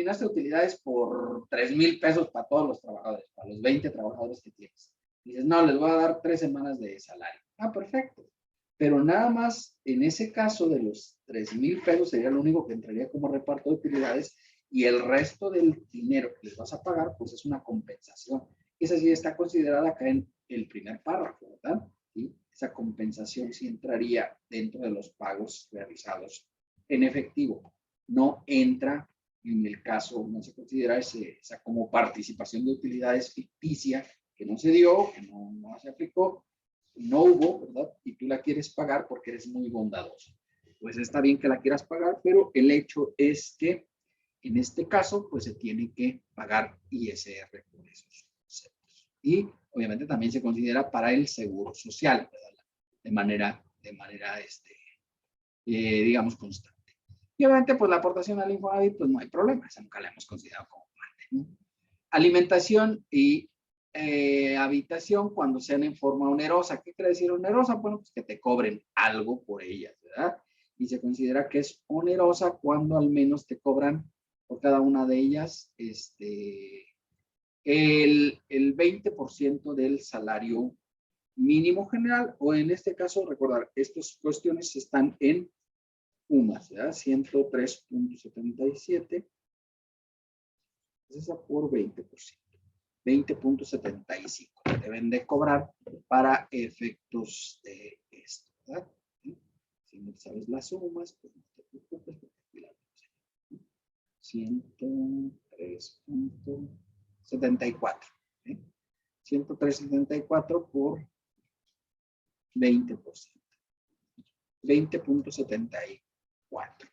determinaste utilidades por 3,000 pesos para todos los trabajadores, para los 20 trabajadores que tienes. Dices, no, les voy a dar 3 semanas de salario. Ah, perfecto. Pero nada más en ese caso de los 3,000 pesos sería lo único que entraría como reparto de utilidades y el resto del dinero que les vas a pagar, pues es una compensación. Esa sí está considerada acá en el primer párrafo, ¿verdad? ¿Sí? Esa compensación sí entraría dentro de los pagos realizados en efectivo. No entra en el caso, no se considera esa como participación de utilidades ficticia que no se dio, que no se aplicó, no hubo, ¿verdad? Y tú la quieres pagar porque eres muy bondadoso. Pues está bien que la quieras pagar, pero el hecho es que en este caso, pues se tiene que pagar ISR por esos conceptos. Y obviamente también se considera para el seguro social, ¿verdad? De manera digamos, constante. Y obviamente, pues la aportación al Infonavit, pues no hay problema, esa nunca la hemos considerado como parte, ¿no? Alimentación y habitación cuando sean en forma onerosa. ¿Qué quiere decir onerosa? Bueno, pues que te cobren algo por ellas, ¿verdad? Y se considera que es onerosa cuando al menos te cobran por cada una de ellas el 20% del salario mínimo general, o en este caso, recordar, estas cuestiones están en UMAS, ¿verdad? 103.77, esa por 20%. 20.75 deben de cobrar para efectos de esto, ¿verdad? Si no sabes las sumas, pues no te preocupes, porque aquí la 103.74. 103.74 por 20%. 20.74.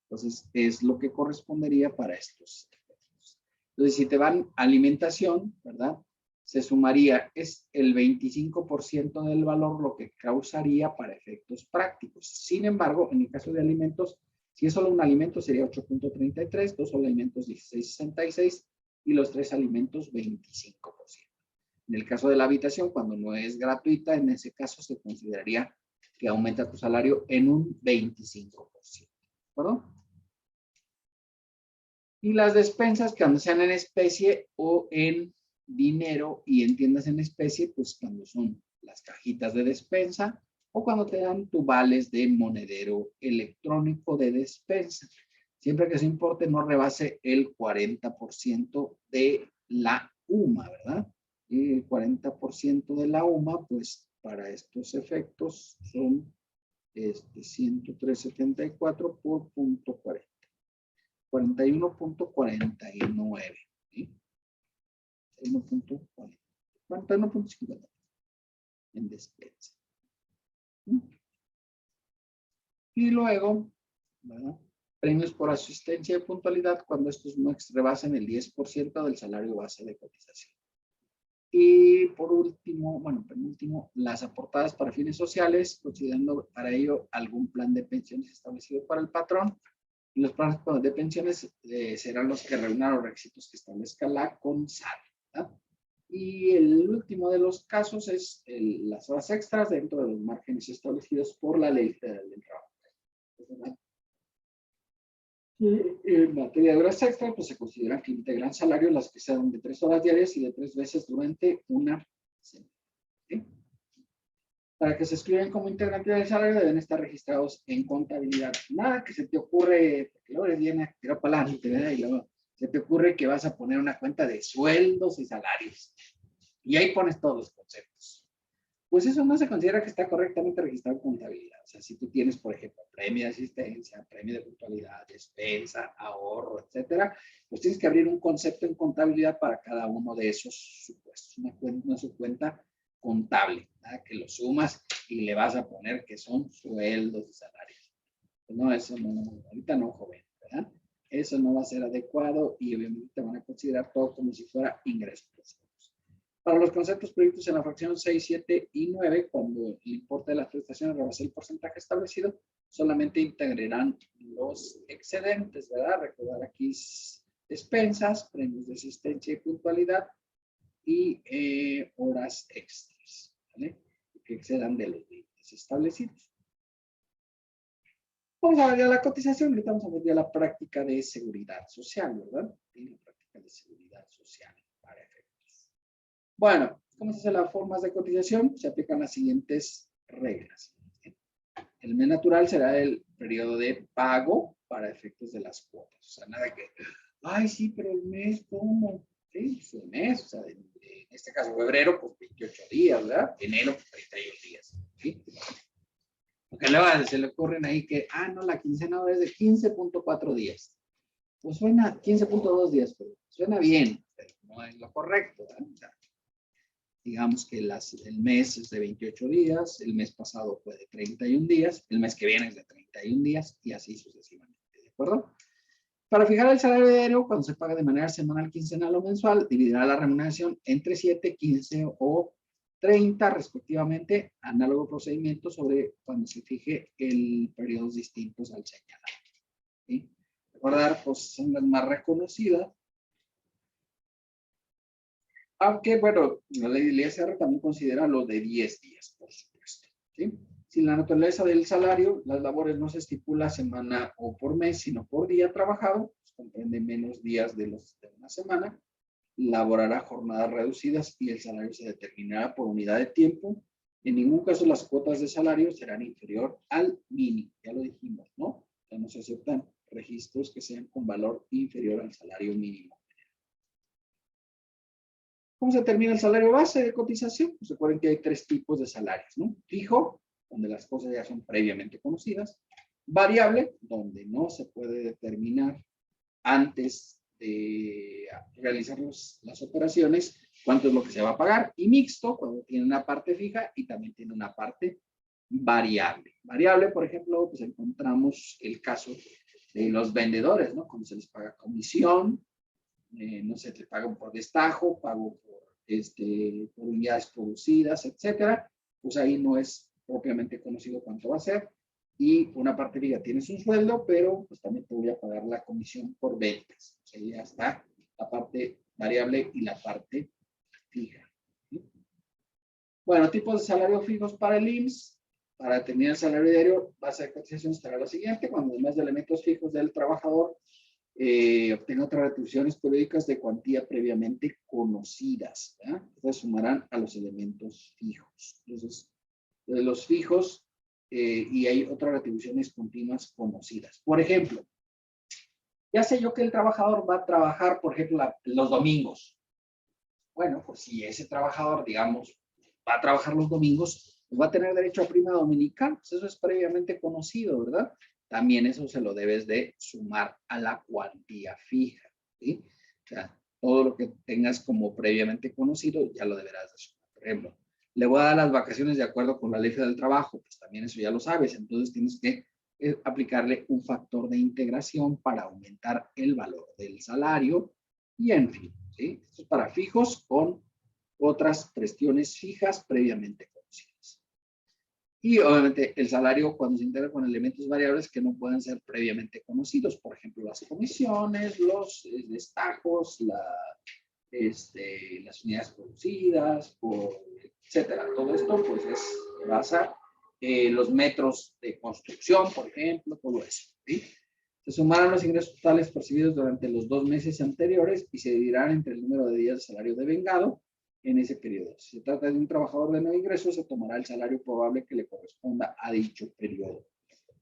Entonces, es lo que correspondería para estos efectos. Entonces, si te van alimentación, ¿verdad? Se sumaría, es el 25% del valor lo que causaría para efectos prácticos. Sin embargo, en el caso de alimentos, si es solo un alimento sería 8.33, dos alimentos 16.66 y los 3 alimentos 25%. En el caso de la habitación, cuando no es gratuita, en ese caso se consideraría que aumenta tu salario en un 25%. ¿De acuerdo? Y las despensas que cuando sean en especie o en dinero y en tiendas en especie, pues cuando son las cajitas de despensa o cuando te dan tu vales de monedero electrónico de despensa. Siempre que su importe no rebase el 40% de la UMA, ¿verdad? Y el 40% de la UMA, pues para estos efectos son 103.74 por punto 40. 41.49. ¿Sí? 41.50 en despensa. Y luego, ¿verdad? Premios por asistencia y puntualidad cuando estos no rebasen el 10% del salario base de cotización. Y por último, bueno, penúltimo, las aportadas para fines sociales, considerando para ello algún plan de pensiones establecido para el patrón. Y los planes de pensiones serán los que reúnan los requisitos que establezca la CONSAL, ¿verdad? Y el último de los casos es las horas extras dentro de los márgenes establecidos por la Ley Federal del Trabajo, ¿verdad? Y en materia de horas extras, pues se consideran que integran salarios las que sean de 3 horas diarias y de 3 veces durante una semana. ¿Sí? Para que se escriban como integrantes del salario deben estar registrados en contabilidad. Nada que se te ocurre, porque luego les viene a tirar para adelante, ¿verdad? Y luego se te ocurre que vas a poner una cuenta de sueldos y salarios. Y ahí pones todos los conceptos. Pues eso no se considera que está correctamente registrado en contabilidad. O sea, si tú tienes, por ejemplo, premio de asistencia, premio de puntualidad, despensa, ahorro, etcétera, pues tienes que abrir un concepto en contabilidad para cada uno de esos supuestos. Una subcuenta contable, ¿verdad? Que lo sumas y le vas a poner que son sueldos y salarios. Pues no, eso no, ahorita no, joven, ¿verdad? Eso no va a ser adecuado y obviamente te van a considerar todo como si fuera ingresos. Para los conceptos previstos en la fracción 6, 7 y 9, cuando el importe de las prestaciones rebase el porcentaje establecido, solamente integrarán los excedentes, ¿verdad? Recordar aquí despensas, premios de asistencia y puntualidad y horas extras, ¿vale? Que excedan de los límites establecidos. Vamos a ver ya la cotización, ahorita vamos a ver ya la práctica de seguridad social, ¿verdad? Y la práctica de seguridad social para efectos. Bueno, ¿cómo se hacen las formas de cotización? Se aplican las siguientes reglas. El mes natural será el periodo de pago para efectos de las cuotas. O sea, nada que, ay, sí, pero el mes, ¿cómo? Sí, pues el mes, o sea, en este caso febrero, pues 28 días, ¿verdad? Enero, pues 31 días. ¿Sí? Porque luego se le ocurren ahí que, no, la quincena es de 15.4 días. Pues suena 15.2 días, pero suena bien, pero no es lo correcto, ¿verdad? O sea, digamos que el mes es de 28 días, el mes pasado fue de 31 días, el mes que viene es de 31 días y así sucesivamente, ¿de acuerdo? Para fijar el salario diario, cuando se paga de manera semanal, quincenal o mensual, dividirá la remuneración entre 7, 15 o 30 respectivamente, análogo procedimiento sobre cuando se fije el periodos distintos al señalar. ¿Sí? Recordar, pues son las más reconocidas. Aunque, bueno, la ley del ISR también considera lo de 10 días, por supuesto. ¿Sí? Si la naturaleza del salario, las labores no se estipula semana o por mes, sino por día trabajado, pues comprende menos días de una semana, laborará jornadas reducidas y el salario se determinará por unidad de tiempo. En ningún caso las cuotas de salario serán inferior al mínimo, ya lo dijimos, ¿no? Ya no se aceptan registros que sean con valor inferior al salario mínimo. ¿Cómo se determina el salario base de cotización? Pues recuerden que hay 3 tipos de salarios, ¿no? Fijo, donde las cosas ya son previamente conocidas. Variable, donde no se puede determinar antes de realizar las operaciones cuánto es lo que se va a pagar. Y mixto, cuando tiene una parte fija y también tiene una parte variable. Variable, por ejemplo, pues encontramos el caso de los vendedores, ¿no? Cuando se les paga comisión, no sé, te pagan por destajo, pago por unidades producidas, etcétera, pues ahí no es propiamente conocido cuánto va a ser. Y una parte fija tienes un sueldo, pero pues también te voy a pagar la comisión por ventas. O sea, ya está la parte variable y la parte fija. ¿Sí? Bueno, tipos de salario fijos para el IMSS. Para determinar el salario diario, base de cotización estará lo siguiente: cuando además de elementos fijos del trabajador, obtenga otras retribuciones periódicas de cuantía previamente conocidas. Entonces sumarán a los elementos fijos. Entonces, de los fijos y hay otras retribuciones continuas conocidas. Por ejemplo, ya sé yo que el trabajador va a trabajar, por ejemplo, los domingos. Bueno, pues si ese trabajador, digamos, va a trabajar los domingos, pues va a tener derecho a prima dominical. Pues eso es previamente conocido, ¿verdad? También eso se lo debes de sumar a la cuantía fija, ¿sí? O sea, todo lo que tengas como previamente conocido ya lo deberás de sumar. Por ejemplo, le voy a dar las vacaciones de acuerdo con la ley del trabajo, pues también eso ya lo sabes. Entonces tienes que aplicarle un factor de integración para aumentar el valor del salario y en fin, ¿sí? Esto es para fijos con otras cuestiones fijas previamente conocidas. Y obviamente el salario cuando se integra con elementos variables que no pueden ser previamente conocidos, por ejemplo, las comisiones, los destajos, las unidades producidas, etcétera. Todo esto pues se basa en los metros de construcción, por ejemplo, todo eso. ¿Sí? Se sumarán los ingresos totales percibidos durante los 2 meses anteriores y se dividirán entre el número de días de salario devengado en ese periodo. Si se trata de un trabajador de no ingresos, se tomará el salario probable que le corresponda a dicho periodo.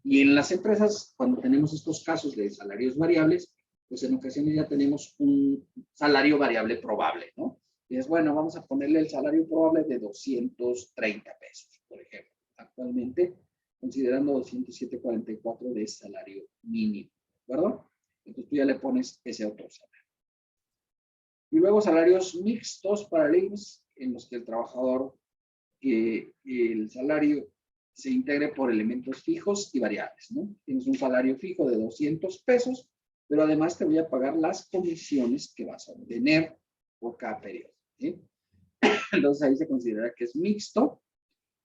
Y en las empresas, cuando tenemos estos casos de salarios variables, pues en ocasiones ya tenemos un salario variable probable, ¿no? Y es bueno, vamos a ponerle el salario probable de 230 pesos, por ejemplo. Actualmente, considerando 207.44 de salario mínimo, ¿de acuerdo? Entonces tú ya le pones ese otro salario. Y luego salarios mixtos para el IMSS, en los que el trabajador, el salario se integre por elementos fijos y variables, ¿no? Tienes un salario fijo de 200 pesos, pero además te voy a pagar las comisiones que vas a obtener por cada periodo, ¿sí? Entonces ahí se considera que es mixto,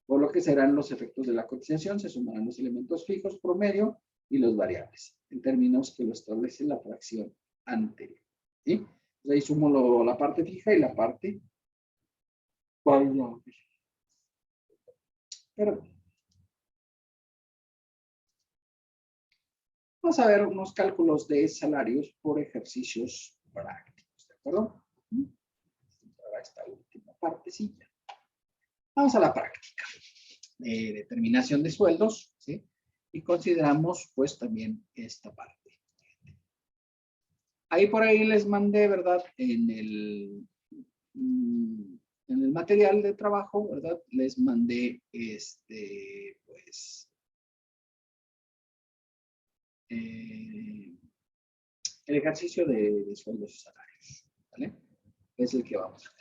por lo que serán los efectos de la cotización, se sumarán los elementos fijos promedio y los variables, en términos que lo establece la fracción anterior, ¿sí? Entonces ahí sumo la parte fija y la parte variable. Pero Vamos a ver unos cálculos de salarios por ejercicios prácticos, ¿de acuerdo? Ahora esta última partecilla. Vamos a la práctica. Determinación de sueldos, ¿sí? Y consideramos, pues, también esta parte. Ahí por ahí les mandé, ¿verdad? En el material de trabajo, ¿verdad? Les mandé, pues, el ejercicio de sueldos y salarios, ¿vale? Es el que vamos a ver.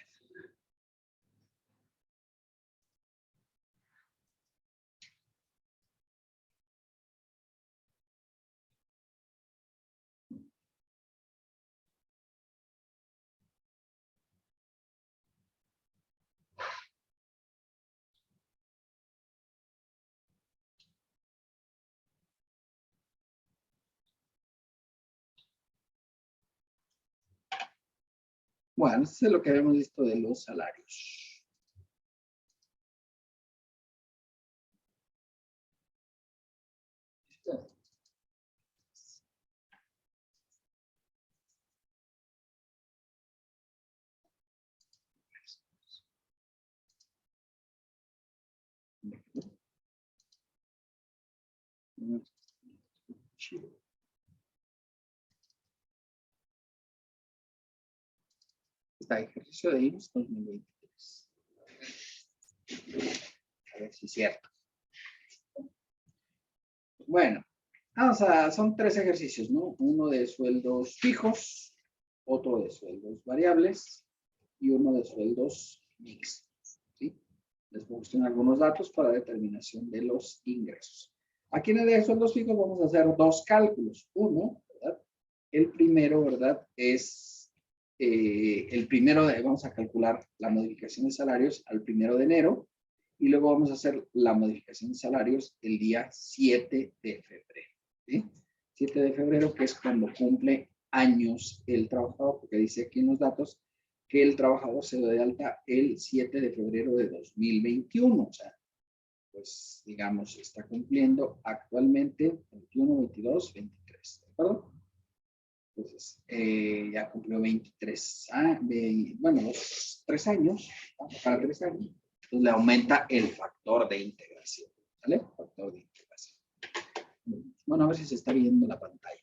Bueno, esto es lo que habíamos visto de los salarios. Está ejercicio de IMSS 2023. A ver si es cierto. Bueno, son 3 ejercicios, ¿no? Uno de sueldos fijos, otro de sueldos variables y uno de sueldos mixtos, ¿sí? Les muestro algunos datos para determinación de los ingresos. Aquí en el de sueldos fijos vamos a hacer 2 cálculos. Uno, ¿verdad? El primero, ¿verdad? Es vamos a calcular la modificación de salarios al 1 de enero y luego vamos a hacer la modificación de salarios el día 7 de febrero. ¿Sí? 7 de febrero, que es cuando cumple años el trabajador, porque dice aquí en los datos que el trabajador se dio de alta el 7 de febrero de 2021. O sea, pues digamos, está cumpliendo actualmente 21, 22, 23. ¿De acuerdo? Entonces, ya cumplió 23, bueno, 3 años, para 3 años. Entonces le aumenta el factor de integración. ¿Vale? Factor de integración. Bueno, a ver si se está viendo la pantalla.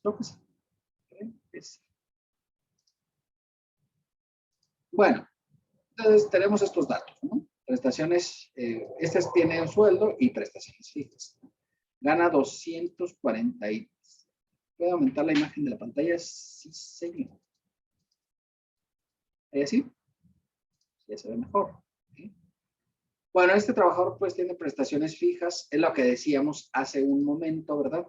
Creo que sí. Bueno, entonces tenemos estos datos, ¿no? Prestaciones, este tiene un sueldo y prestaciones fijas. Gana 240 y... ¿Puedo aumentar la imagen de la pantalla? Sí, señor. ¿Ahí así? Ya se ve mejor. ¿Sí? Bueno, este trabajador pues tiene prestaciones fijas, es lo que decíamos hace un momento, ¿verdad?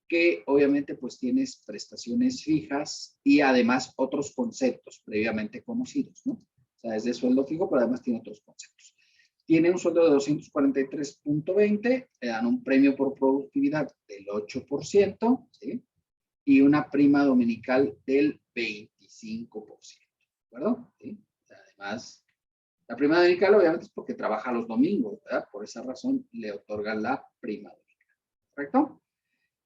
Que obviamente pues tienes prestaciones fijas y además otros conceptos previamente conocidos, ¿no? O sea, es de sueldo fijo, pero además tiene otros conceptos. Tiene un sueldo de 243.20, le dan un premio por productividad del 8%, ¿sí? Y una prima dominical del 25%, ¿de acuerdo? ¿Sí? O sea, además, la prima dominical obviamente es porque trabaja los domingos, ¿verdad? Por esa razón le otorgan la prima dominical, ¿correcto?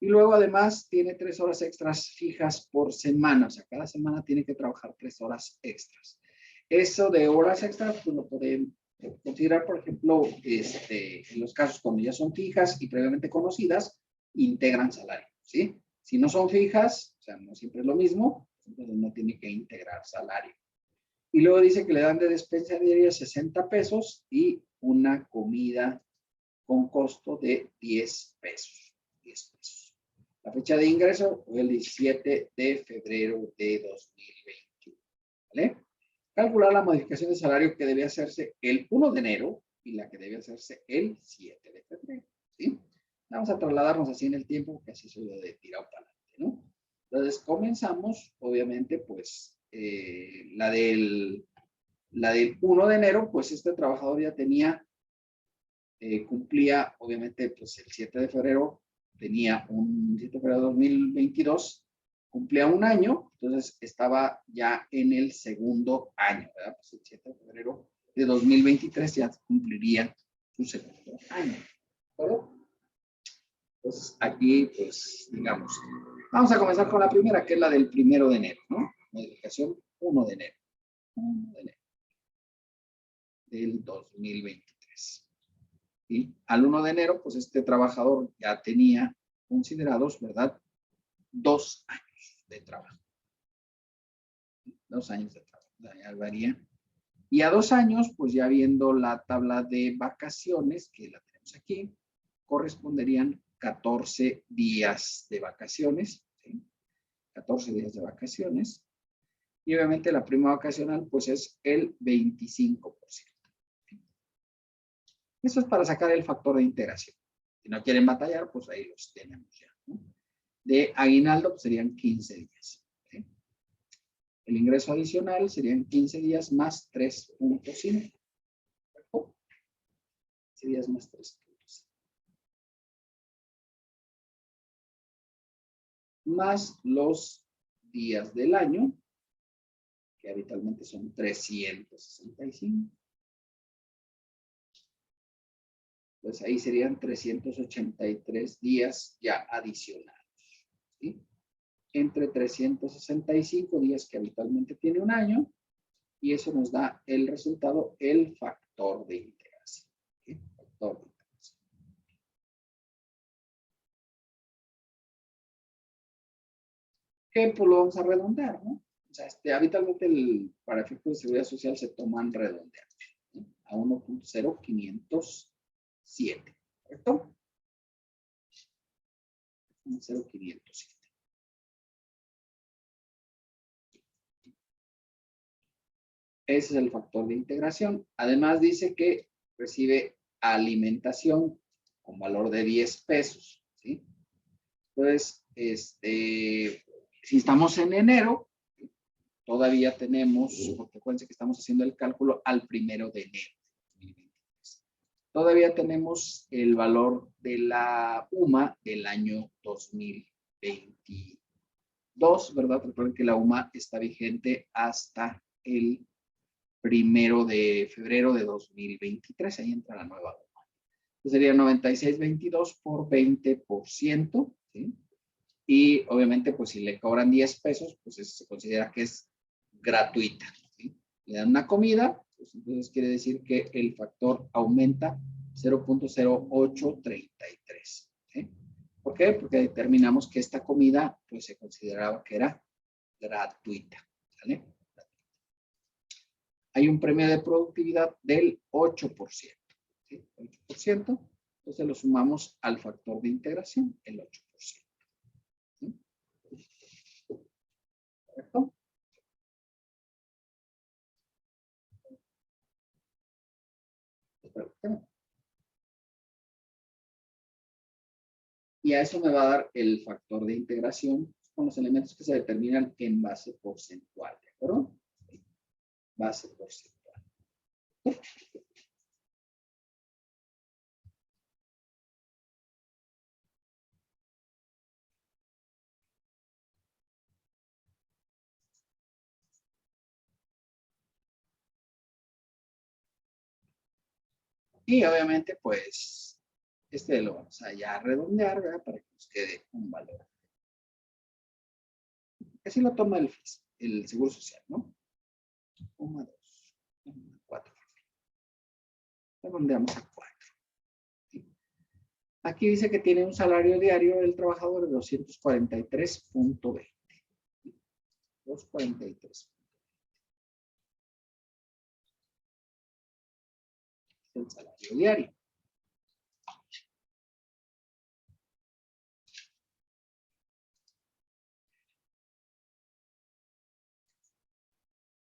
Y luego además tiene 3 horas extras fijas por semana, o sea, cada semana tiene que trabajar 3 horas extras. Eso de horas extras, pues lo podemos considerar, por ejemplo, en los casos cuando ya son fijas y previamente conocidas, integran salario, ¿sí? Si no son fijas, o sea, no siempre es lo mismo, entonces no tiene que integrar salario. Y luego dice que le dan de despensa diaria 60 pesos y una comida con costo de 10 pesos. 10 pesos. La fecha de ingreso fue el 17 de febrero de 2021. ¿Vale? Calcular la modificación de salario que debe hacerse el 1 de enero y la que debe hacerse el 7 de febrero. ¿Sí? Vamos a trasladarnos así en el tiempo, porque así se lo de tirado para adelante, ¿no? Entonces comenzamos, obviamente, pues la del 1 de enero, pues este trabajador ya tenía, cumplía, obviamente, pues el 7 de febrero, tenía un 7 de febrero de 2022, cumplía un año, entonces estaba ya en el segundo año, ¿verdad? Pues el 7 de febrero de 2023 ya cumpliría su segundo año. ¿De acuerdo? Entonces, aquí, pues, digamos, vamos a comenzar con la primera, que es la del 1 de enero, ¿no? Modificación 1 de enero. 1 de enero del 2023. ¿Sí? Al 1 de enero, pues, este trabajador ya tenía considerados, ¿verdad? 2 años de trabajo. 2 años de trabajo. Ya varía. Y a 2 años, pues, ya viendo la tabla de vacaciones, que la tenemos aquí, corresponderían 14 días de vacaciones, ¿sí? 14 días de vacaciones. Y obviamente la prima vacacional, pues es el 25%. Eso es para sacar el factor de integración. Si no quieren batallar, pues ahí los tenemos ya, ¿no? De aguinaldo, pues serían 15 días. ¿Sí? El ingreso adicional serían 15 días más 3.5. 15 días más 3.5. Más los días del año, que habitualmente son 365. Pues ahí serían 383 días ya adicionales, ¿sí? Entre 365 días que habitualmente tiene un año, y eso nos da el resultado, el factor de integración. ¿Sí? Factor de integración. Que pues lo vamos a redondear, ¿no? O sea, habitualmente para efectos de seguridad social se toman redondeados, ¿sí? A 1.0507, ¿correcto? 1.0507. Ese es el factor de integración. Además dice que recibe alimentación con valor de 10 pesos, ¿sí? Entonces, si estamos en enero, todavía tenemos, porque acuérdense que estamos haciendo el cálculo al 1 de enero. Todavía tenemos el valor de la UMA del año 2022, ¿verdad? Recuerden que la UMA está vigente hasta el 1 de febrero de 2023. Ahí entra la nueva UMA. Entonces sería 96.22 por 20%, ¿sí? Y obviamente, pues si le cobran 10 pesos, pues eso se considera que es gratuita, ¿sí? Le dan una comida, pues entonces quiere decir que el factor aumenta 0.0833. ¿Sí? ¿Por qué? Porque determinamos que esta comida, pues se consideraba que era gratuita, ¿sale? Hay un premio de productividad del 8%, ¿sí? 8%, entonces lo sumamos al factor de integración, el 8%. ¿Sí? ¿Correcto? Y a eso me va a dar el factor de integración con los elementos que se determinan en base porcentual, ¿de acuerdo? Base porcentual. Y obviamente, pues, lo vamos a ya redondear, ¿verdad? Para que nos quede un valor. Así lo toma el Seguro Social, ¿no? 1, 2, 4. Redondeamos a 4. ¿Sí? Aquí dice que tiene un salario diario del trabajador de 243.20. 243. El salario diario.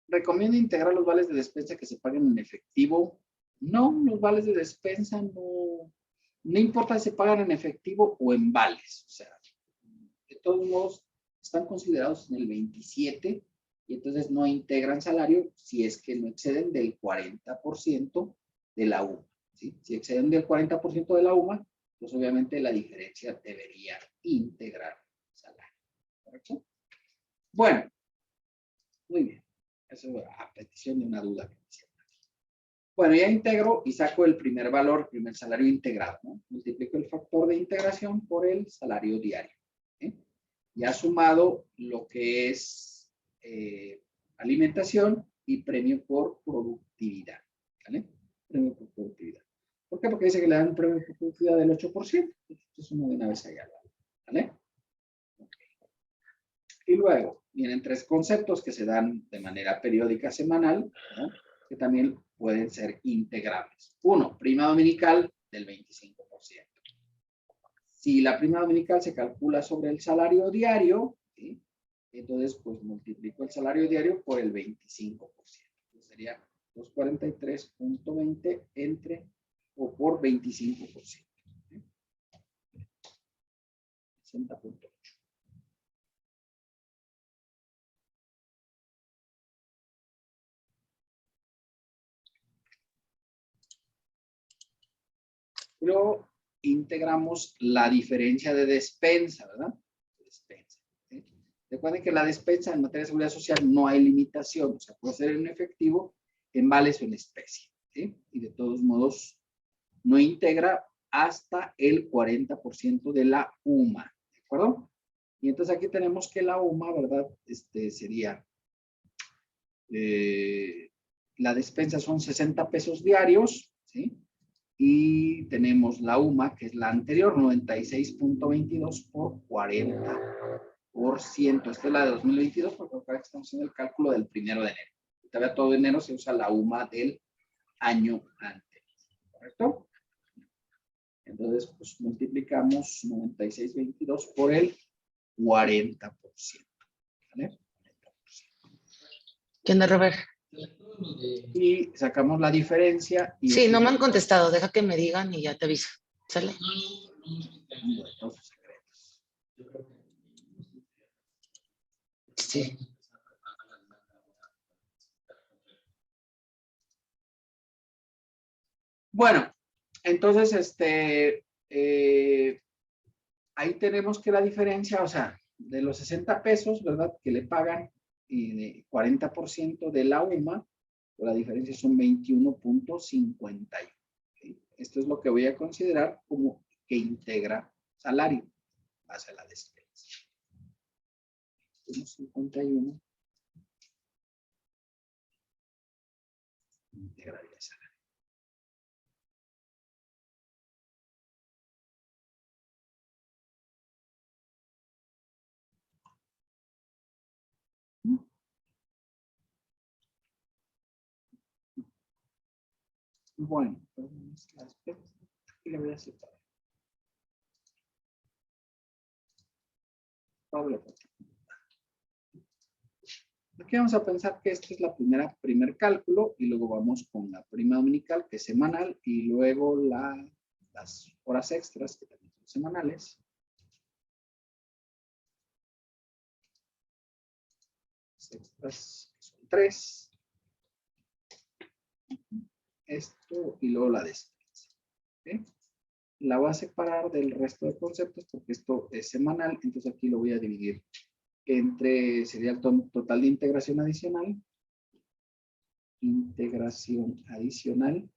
¿Recomiendo integrar los vales de despensa que se paguen en efectivo? No, los vales de despensa no importa si se pagan en efectivo o en vales. O sea, de todos modos, están considerados en el 27 y entonces no integran salario si es que no exceden del 40% de la UMA. ¿Sí? Si exceden del 40% de la UMA, pues obviamente la diferencia debería integrar salario. ¿Correcto? Bueno, muy bien. Eso a petición de una duda que me hicieron. Bueno, ya integro y saco el primer valor, el primer salario integrado, ¿no? Multiplico el factor de integración por el salario diario. Ya sumado lo que es alimentación y premio por productividad. ¿Vale? Premio por productividad. ¿Por qué? Porque dice que le dan un premio por productividad del 8%. Entonces uno de una vez allá. ¿Vale? Okay. Y luego vienen tres conceptos que se dan de manera periódica semanal, ¿no? Que también pueden ser integrables. Uno, prima dominical del 25%. Si la prima dominical se calcula sobre el salario diario, ¿sí? Entonces pues multiplico el salario diario por el 25%. Entonces sería 243.20 entre o por 25%. ¿Sí? 60.8. Luego integramos la diferencia de despensa, ¿verdad? Despensa. ¿Sí? Recuerden que la despensa en materia de seguridad social no hay limitación, o sea, puede ser en efectivo, en vales o en especie. ¿Sí? Y de todos modos, no integra hasta el 40% de la UMA, ¿de acuerdo? Y entonces aquí tenemos que la UMA, ¿verdad? Sería, la despensa son 60 pesos diarios, ¿sí? Y tenemos la UMA, que es la anterior, 96.22 por 40%. Esta es la de 2022, porque ahora estamos en el cálculo del 1 de enero. Todavía todo enero se usa la UMA del año anterior, ¿correcto? Entonces, pues multiplicamos 96.22 por el 40%. ¿Vale? ¿Qué onda, Robert? Y sacamos la diferencia. Y sí, no me han contestado. Deja que me digan y ya te aviso. ¿Sale? Sí. Bueno, entonces, ahí tenemos que la diferencia, o sea, de los 60 pesos, ¿verdad? Que le pagan y de 40% de la UMA, la diferencia son 21.51. ¿Sí? Esto es lo que voy a considerar como que integra salario hacia la despensa. 51 integraría salario. Bueno, aquí le voy a separar. Aquí vamos a pensar que esta es la primer cálculo y luego vamos con la prima dominical, que es semanal, y luego las horas extras, que también son semanales. Las extras son 3. Esto y luego la despensa. ¿Okay? La voy a separar del resto de conceptos porque esto es semanal, entonces aquí lo voy a dividir entre, sería el total de integración adicional. Integración adicional.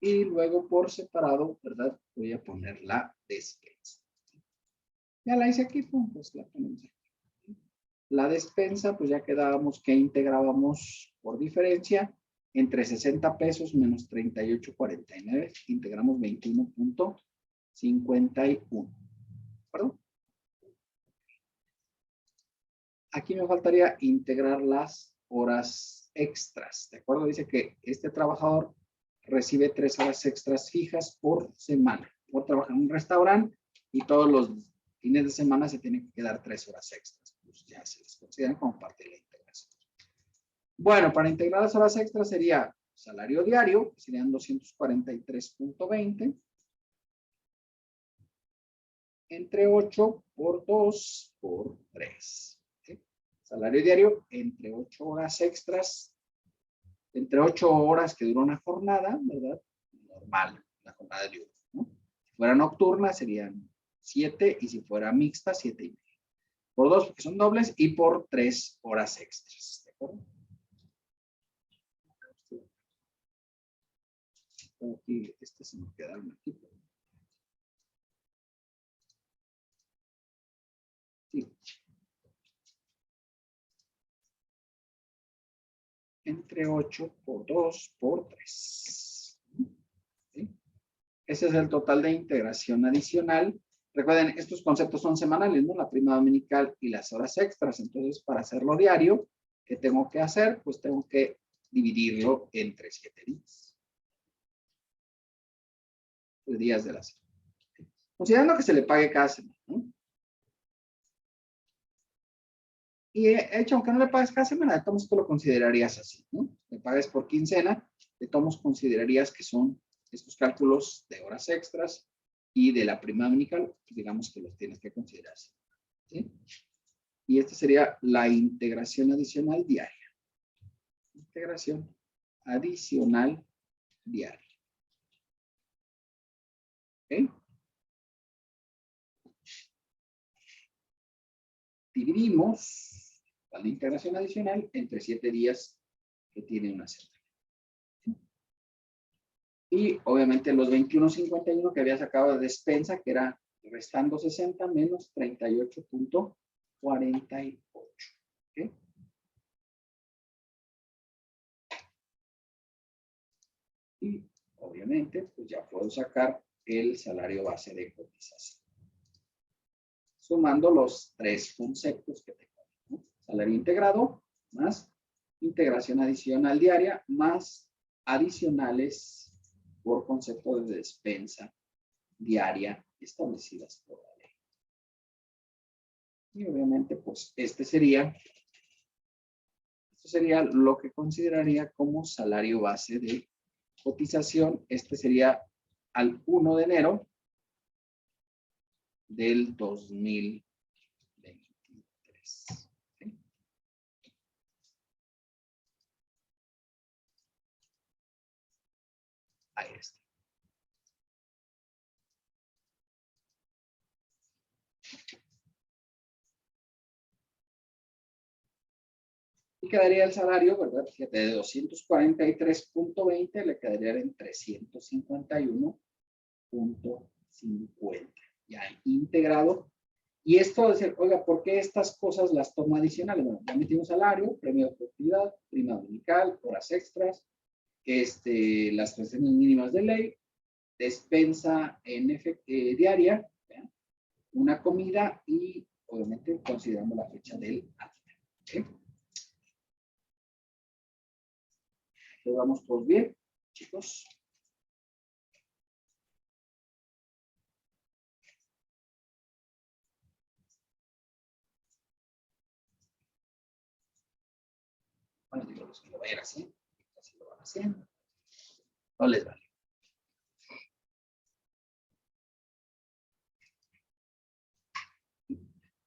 Y luego por separado, ¿verdad? Voy a poner la despensa. Ya la hice aquí, pues la ponemos aquí. La despensa, pues ya quedábamos que integrábamos por diferencia entre 60 pesos menos 38.49, integramos 21.51. ¿Perdón? Aquí me faltaría integrar las horas extras, ¿de acuerdo? Dice que este trabajador recibe 3 horas extras fijas por semana. Por trabajar en un restaurante y todos los fines de semana se tienen que quedar 3 horas extras. Pues ya se les consideran como parte de la integración. Bueno, para integrar las horas extras sería salario diario, que serían 243.20. Entre 8 por 2 por 3. ¿Sí? Salario diario entre 8 horas extras, entre 8 horas que dura una jornada, ¿verdad? Normal, la jornada diurna, ¿no? Si fuera nocturna serían 7 y si fuera mixta, 7,5. Por 2 porque son dobles y por 3 horas extras. ¿De acuerdo? Aquí, se me quedaron aquí. Sí. Entre 8 por 2 por 3. ¿Sí? Ese es el total de integración adicional. Recuerden, estos conceptos son semanales, ¿no? La prima dominical y las horas extras. Entonces, para hacerlo diario, ¿qué tengo que hacer? Pues tengo que dividirlo entre 7 días. Los días de la semana. Considerando que se le pague cada semana, ¿no? Y de hecho, aunque no le pagues cada semana, de todos tú lo considerarías así, ¿no? Le pagues por quincena, de todos considerarías que son estos cálculos de horas extras y de la prima dominical, digamos que los tienes que considerar así, ¿sí? Y esta sería la integración adicional diaria. Integración adicional diaria. ¿Ok? Dividimos la integración adicional entre 7 días que tiene una semana. Y obviamente los 21.51 que había sacado de despensa, que era restando 60 menos 38.48. ¿Okay? Y obviamente, pues ya puedo sacar el salario base de cotización. Sumando los 3 conceptos que tengo, ¿no? Salario integrado, más integración adicional diaria, más adicionales por concepto de despensa diaria establecidas por la ley. Y obviamente, pues esto sería lo que consideraría como salario base de cotización. Este sería al 1 de enero del 2023. ¿Sí? Ahí está. Y quedaría el salario, ¿verdad? Fíjate, de 243.20 le quedaría en 351.50. Ya integrado. Y esto es, oiga, ¿por qué estas cosas las tomo adicionales? Bueno, ya metimos salario, premio de productividad, prima dominical, horas extras, las prestaciones mínimas de ley, despensa diaria, ¿ya? Una comida y obviamente consideramos la fecha del acta. ¿Okay? ¿Vamos todos bien, chicos? Bueno, digo, los que lo vayan así, así lo van haciendo. No les vale.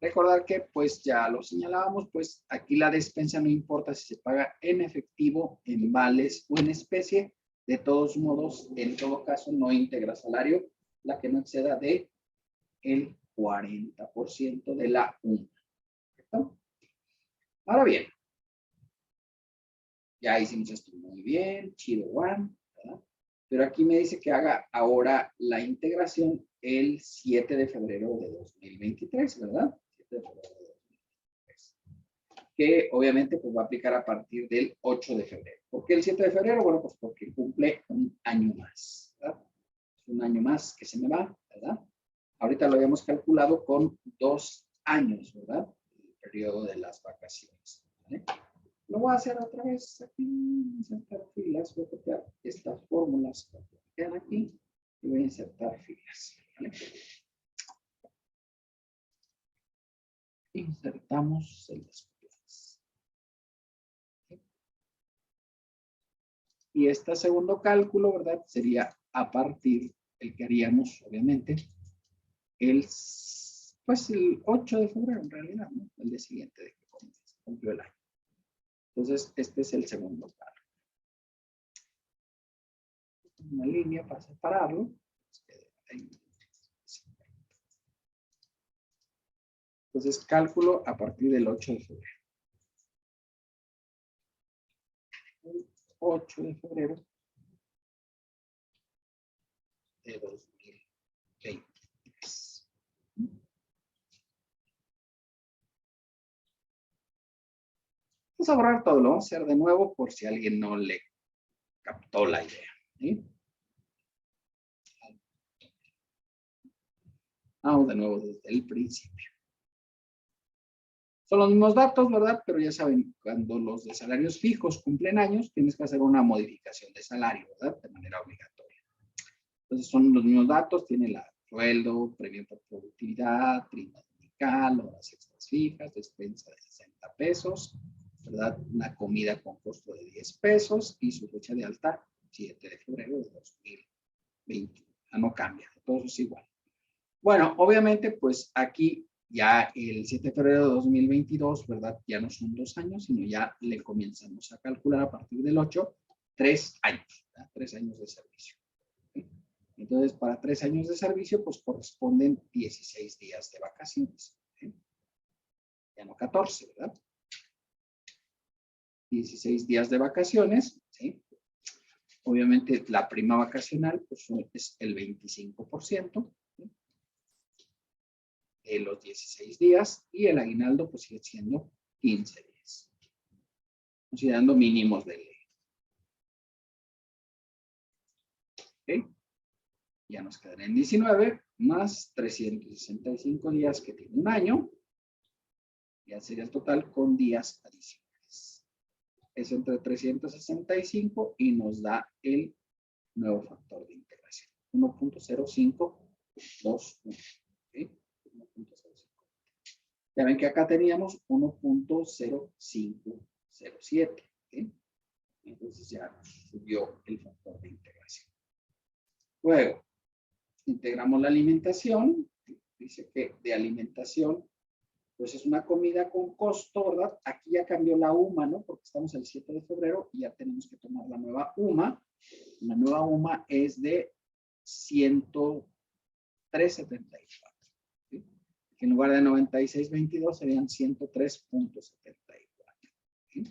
Recordar que, pues ya lo señalábamos, pues aquí la despensa no importa si se paga en efectivo, en vales o en especie. De todos modos, en todo caso, no integra salario la que no exceda de el 40% de la UMA. ¿Correcto? Ahora bien, ya hicimos esto muy bien, chido, one, ¿verdad? Pero aquí me dice que haga ahora la integración el 7 de febrero de 2023, ¿verdad? 7 de febrero de 2023. Que obviamente pues va a aplicar a partir del 8 de febrero. ¿Por qué el 7 de febrero? Bueno, pues porque cumple un año más, ¿verdad? Un año más que se me va, ¿verdad? Ahorita lo habíamos calculado con 2 años, ¿verdad? El periodo de las vacaciones, ¿vale? Lo voy a hacer otra vez aquí, insertar filas, voy a copiar estas fórmulas que quedan aquí y voy a insertar filas, ¿vale? Insertamos celdas filas. Y este segundo cálculo, ¿verdad? Sería a partir, el que haríamos, obviamente, pues el 8 de febrero en realidad, ¿no? El día siguiente de que cumplió el año. Entonces, este es el segundo cálculo. Una línea para separarlo. Entonces, cálculo a partir del 8 de febrero. 8 de febrero de 2023. Vamos a borrar todo, lo vamos a hacer de nuevo por si alguien no le captó la idea. ¿Sí? Vamos de nuevo desde el principio. Son los mismos datos, ¿verdad? Pero ya saben, cuando los de salarios fijos cumplen años, tienes que hacer una modificación de salario, ¿verdad? De manera obligatoria. Entonces son los mismos datos, tiene el sueldo, premio por productividad, prima dominical, horas extras fijas, despensa de 60 pesos, ¿verdad? Una comida con costo de 10 pesos y su fecha de alta, 7 de febrero de 2020. No cambia, todo es igual. Bueno, obviamente, pues aquí ya el 7 de febrero de 2022, ¿verdad? Ya no son 2 años, sino ya le comenzamos a calcular a partir del 8, 3 años, ¿verdad? 3 años de servicio. ¿Sí? Entonces, para 3 años de servicio, pues corresponden 16 días de vacaciones. ¿Sí? Ya no 14, ¿verdad? 16 días de vacaciones, ¿sí? Obviamente, la prima vacacional, pues es el 25%. De los 16 días y el aguinaldo pues sigue siendo 15 días. Considerando mínimos de ley. ¿Okay? Ya nos quedarían 19 más 365 días que tiene un año. Ya sería el total con días adicionales. Es entre 365 y nos da el nuevo factor de integración. 1.0521. ¿Okay? 1.05. Ya ven que acá teníamos 1.0507. ¿Sí? Entonces ya nos subió el factor de integración. Luego, integramos la alimentación. Dice que de alimentación, pues es una comida con costo, ¿verdad? Aquí ya cambió la UMA, ¿no? Porque estamos el 7 de febrero y ya tenemos que tomar la nueva UMA. La nueva UMA es de 103.74. ¿Sí? En lugar de 96.22 serían 103.74. ¿Sí?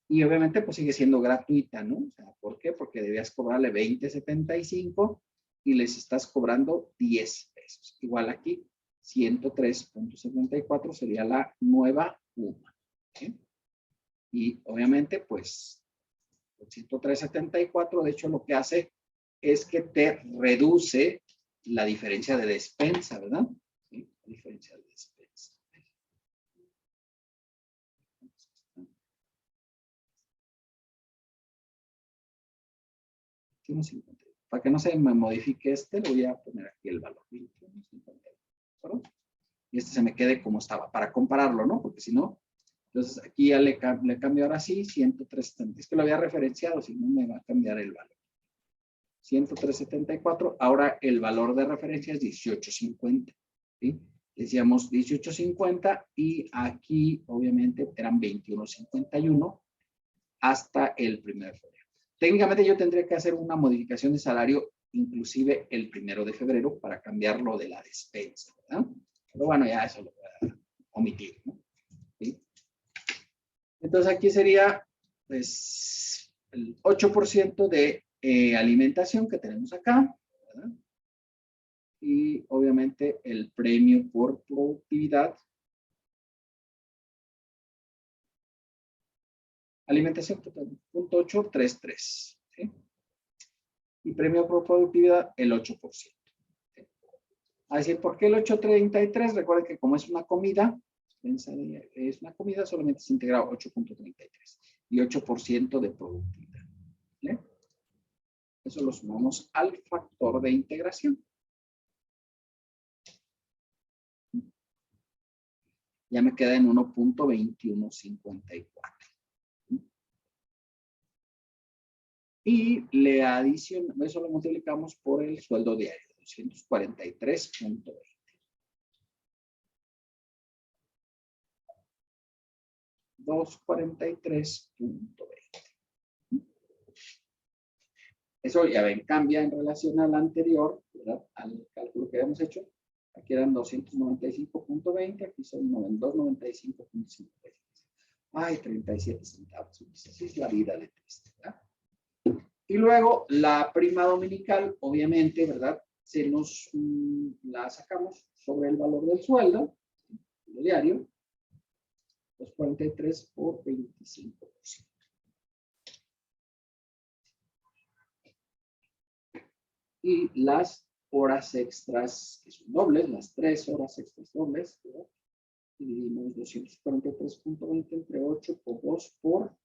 Y obviamente pues sigue siendo gratuita, ¿no? O sea, ¿por qué? Porque debías cobrarle 20.75 y les estás cobrando 10 pesos. Igual aquí, 103.74 sería la nueva UMA. ¿Sí? Y obviamente pues 103.74 de hecho lo que hace es que te reduce la diferencia de despensa, ¿verdad? ¿Sí? La diferencia de despensa. Para que no se me modifique le voy a poner aquí el valor. 21.51. Y se me quede como estaba, para compararlo, ¿no? Porque si no, entonces aquí ya le cambio ahora sí, 103.70. Es que lo había referenciado, si no me va a cambiar el valor. 103.74, ahora el valor de referencia es 18.50. ¿Sí? Decíamos 18.50 y aquí obviamente eran 21.51 hasta el 1 de febrero. Técnicamente yo tendría que hacer una modificación de salario inclusive el 1 de febrero para cambiarlo de la despensa, ¿verdad? Pero bueno, ya eso lo voy a omitir, ¿no? ¿Sí? Entonces aquí sería pues el 8% de alimentación que tenemos acá, ¿verdad? Y obviamente el premio por productividad. Alimentación, 0.833. ¿Sí? Y premio por productividad, el 8%. ¿Sí? Así, ¿por qué el 8.33? Recuerden que como es una comida, solamente se integra 8.33 y 8% de productividad. ¿Sí? Eso lo sumamos al factor de integración. Ya me queda en 1.2154. Y le adicionamos, eso lo multiplicamos por el sueldo diario, 243.20. 243.20. Eso ya ven, cambia en relación al anterior, ¿verdad? Al cálculo que habíamos hecho, Aquí eran 295.20, aquí son 295.50. Ay, 37 centavos. Así es la vida de triste, ¿verdad? Y luego la prima dominical, obviamente, ¿verdad? La sacamos sobre el valor del sueldo, lo diario, 243 por 25%. Y las horas extras, que son dobles, las 3 horas extras dobles, ¿verdad? Dividimos 243.20 entre 8 por 2 por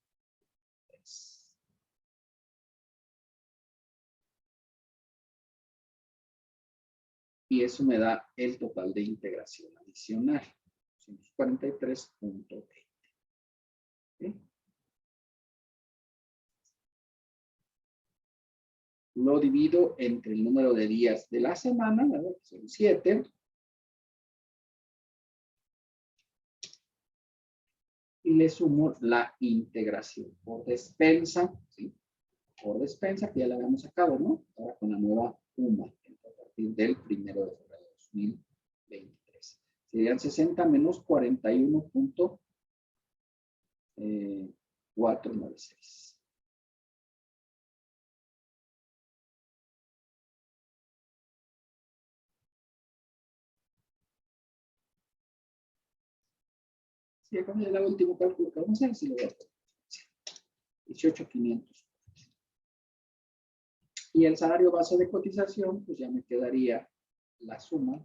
3. Y eso me da el total de integración adicional, 243.20. ¿Sí? Lo divido entre el número de días de la semana, ¿verdad? Que son 7. Y le sumo la integración por despensa, ¿sí? Por despensa, que ya la habíamos sacado, ¿no? Ahora con la nueva UMA, a partir del 1 de febrero de 2023. Serían 60 menos 41.496. Sí, acá me da el último cálculo que vamos a hacer, si lo voy a hacer. 18.500. Y el salario base de cotización, pues ya me quedaría la suma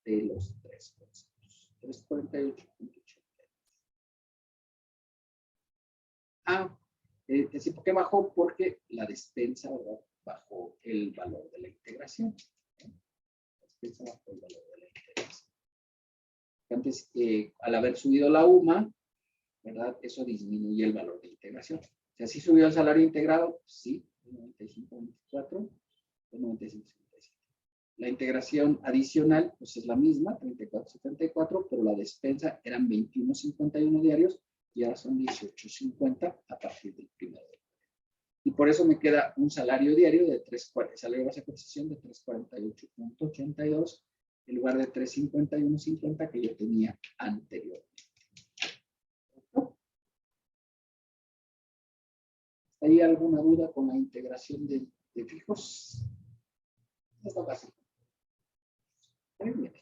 de los 3 conceptos. 348.80. ¿Por qué bajó? Porque la despensa, ¿verdad? Bajó el valor de la integración. La despensa bajó el valor de la integración. Antes, al haber subido la UMA, ¿verdad? Eso disminuye el valor de integración. O sea, ¿sí subió el salario integrado? Sí, de 95.24, de 95.57. La integración adicional, pues es la misma, 34.74, pero la despensa eran 21.51 diarios y ahora son 18.50 a partir del 1 de febrero. Y por eso me queda un salario diario de 3.40, salario base de cotización de 348.82 en lugar de 351.50 que yo tenía anteriormente. ¿Hay alguna duda con la integración de fijos? Está fácil. Muy bien.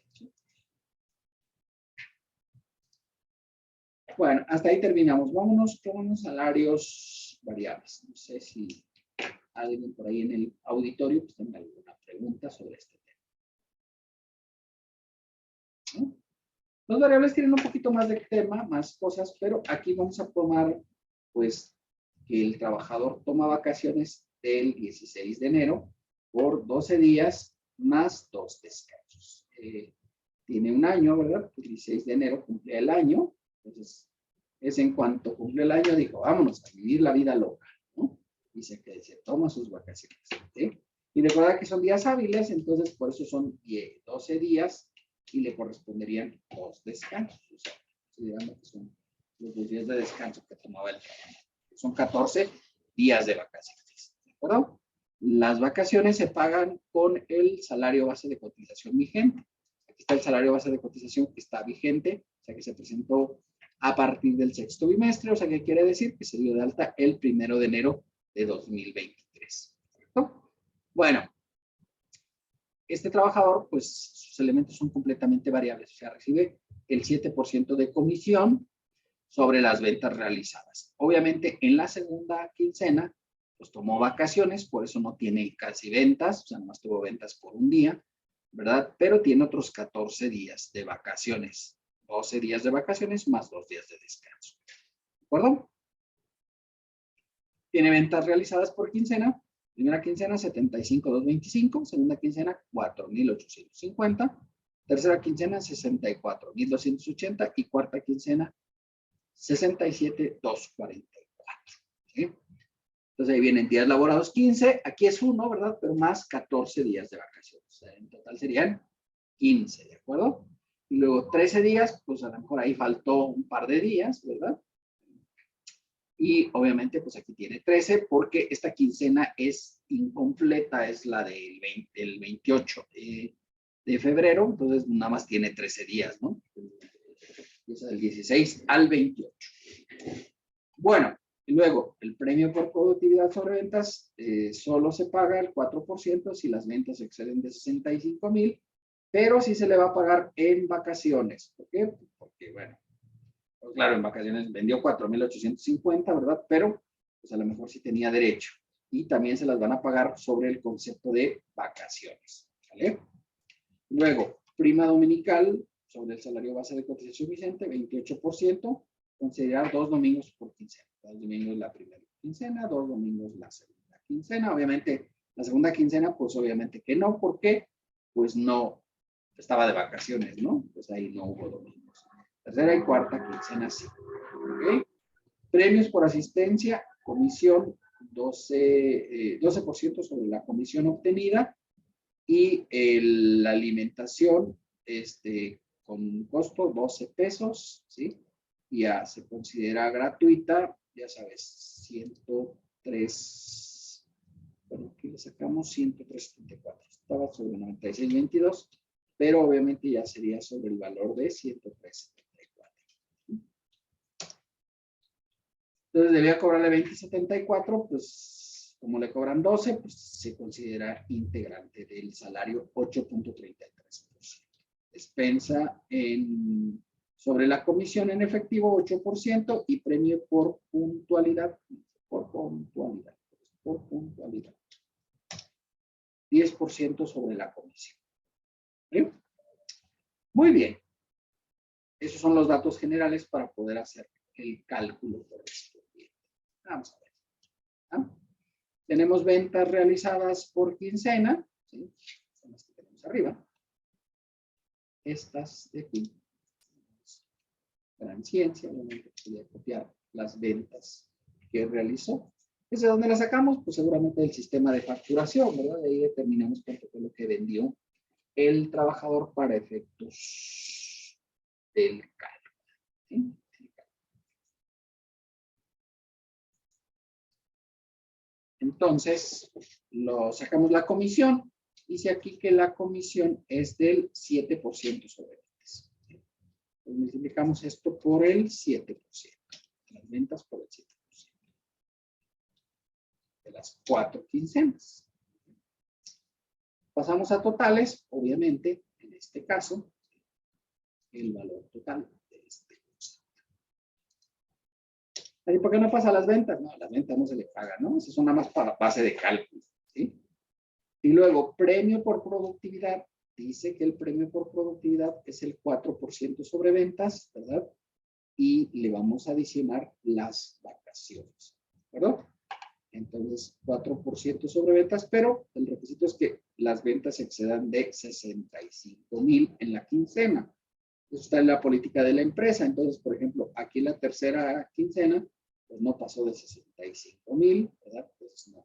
Bueno, hasta ahí terminamos. Vámonos con los salarios variables. No sé si alguien por ahí en el auditorio pues, tenga alguna pregunta sobre este tema. ¿No? Los variables tienen un poquito más de tema, más cosas, pero aquí vamos a tomar, pues, que el trabajador toma vacaciones del 16 de enero por 12 días más 2 descansos. Tiene un año, ¿verdad? El 16 de enero cumple el año. Entonces, es en cuanto cumple el año, dijo, vámonos a vivir la vida loca, ¿no? Dice que se toma sus vacaciones, ¿sí? Y recuerda que son días hábiles, entonces por eso son 12 días y le corresponderían 2 descansos. O sea, digamos que son los 2 días de descanso que tomaba el trabajo. Son 14 días de vacaciones, ¿de acuerdo? Las vacaciones se pagan con el salario base de cotización vigente. Aquí está el salario base de cotización que está vigente, o sea que se presentó a partir del 6º bimestre, o sea que quiere decir que se dio de alta el 1 de enero de 2023. ¿Correcto? Bueno, este trabajador, pues sus elementos son completamente variables, o sea, recibe el 7% de comisión sobre las ventas realizadas. Obviamente, en la segunda quincena, pues tomó vacaciones, por eso no tiene casi ventas, o sea, nomás tuvo ventas por un día, ¿verdad? Pero tiene otros 14 días de vacaciones, 12 días de vacaciones más 2 días de descanso. ¿De acuerdo? Tiene ventas realizadas por quincena. Primera quincena, 75,225. Segunda quincena, 4,850. Tercera quincena, 64,280. Y cuarta quincena, 67,244. ¿Sí? Entonces ahí vienen días laborados 15. Aquí es 1, ¿verdad? Pero más 14 días de vacaciones. O sea, en total serían 15, ¿de acuerdo? Y luego 13 días, pues a lo mejor ahí faltó un par de días, ¿verdad? Y obviamente, pues aquí tiene 13 porque esta quincena es incompleta, es la del 28. de febrero, entonces nada más tiene 13 días, ¿no? Empieza del 16 al 28. Bueno, y luego el premio por productividad sobre ventas solo se paga el 4% si las ventas exceden de 65,000, pero sí se le va a pagar en vacaciones. ¿Por qué? Porque, bueno, pues claro, en vacaciones vendió 4,850, ¿verdad? Pero, pues a lo mejor sí tenía derecho. Y también se las van a pagar sobre el concepto de vacaciones, ¿vale? Luego, prima dominical sobre el salario base de cotización vigente, 28%, considerar 2 domingos por quincena. 2 domingos la primera quincena, 2 domingos la segunda quincena. Obviamente, la segunda quincena, pues obviamente que no, porque pues no estaba de vacaciones, ¿no? Pues ahí no hubo domingos. Tercera y cuarta quincena sí. ¿Ok? Premios por asistencia, comisión 12% sobre la comisión obtenida y la alimentación con costo 12 pesos, ¿sí? Ya se considera gratuita, ya sabes, 103, bueno, aquí le sacamos 103.74, estaba sobre 96.22, pero obviamente ya sería sobre el valor de 103.74. Entonces debía cobrarle 20.74, pues como le cobran 12, pues se considera integrante del salario 8.33%. Despensa sobre la comisión en efectivo 8% y premio por puntualidad. Por puntualidad. 10% sobre la comisión. ¿Sí? Muy bien. Esos son los datos generales para poder hacer el cálculo correspondiente. Vamos a ver. ¿Ah? Tenemos ventas realizadas por quincena. ¿Sí? Son las que tenemos arriba. Estas de aquí. Gran ciencia, obviamente podría copiar las ventas que realizó. ¿Desde dónde las sacamos? Pues seguramente del sistema de facturación, ¿verdad? De ahí determinamos cuánto fue lo que vendió el trabajador para efectos del cálculo. ¿Sí? Entonces, sacamos la comisión. Dice aquí que la comisión es del 7% sobre ventas. Pues multiplicamos esto por el 7%. Las ventas por el 7%. De las 4 quincenas. Pasamos a totales, obviamente, en este caso, el valor total de este concepto. ¿Y por qué no pasa a las ventas? No, a las ventas no se le paga, ¿no? Esas son nada más para base de cálculo, ¿sí? Y luego, premio por productividad. Dice que el premio por productividad es el 4% sobre ventas, ¿verdad? Y le vamos a adicionar las vacaciones, ¿verdad? Entonces, 4% sobre ventas, pero el requisito es que las ventas excedan de 65,000 en la quincena. Eso está en la política de la empresa. Entonces, por ejemplo, aquí la tercera quincena, pues no pasó de 65,000, ¿verdad? Entonces, no.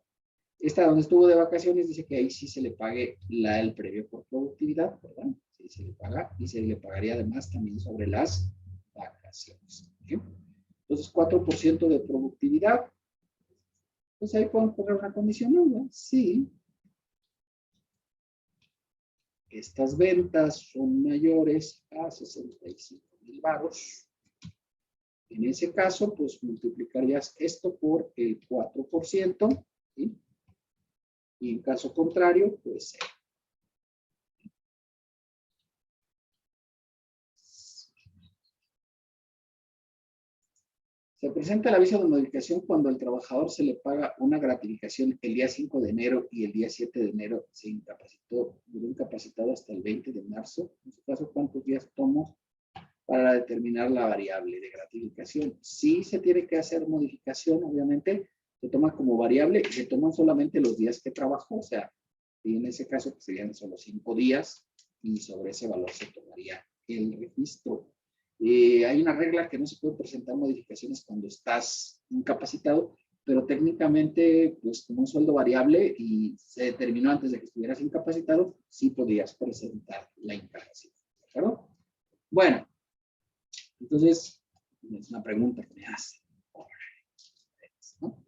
Esta donde estuvo de vacaciones dice que ahí sí se le pague el premio por productividad, ¿verdad? Sí se le paga y se le pagaría además también sobre las vacaciones. ¿Sí? Entonces, 4% de productividad. Pues ahí podemos poner una condicional, ¿no? Sí. Estas ventas son mayores a 65,000 varos. En ese caso, pues multiplicarías esto por el 4%, ¿sí? Y en caso contrario, pues se presenta el aviso de modificación cuando al trabajador se le paga una gratificación el día 5 de enero y el día 7 de enero se incapacitó, duró incapacitado hasta el 20 de marzo. En su caso, ¿cuántos días tomo para determinar la variable de gratificación? Sí se tiene que hacer modificación, obviamente, se toma como variable y se toman solamente los días que trabajó, o sea, y en ese caso pues, serían solo 5 días y sobre ese valor se tomaría el registro. Hay una regla que no se puede presentar modificaciones cuando estás incapacitado, pero técnicamente, pues como un sueldo variable y se determinó antes de que estuvieras incapacitado, sí podías presentar la incapacidad. ¿Claro? Bueno, entonces, es una pregunta que me hacen. ¿No?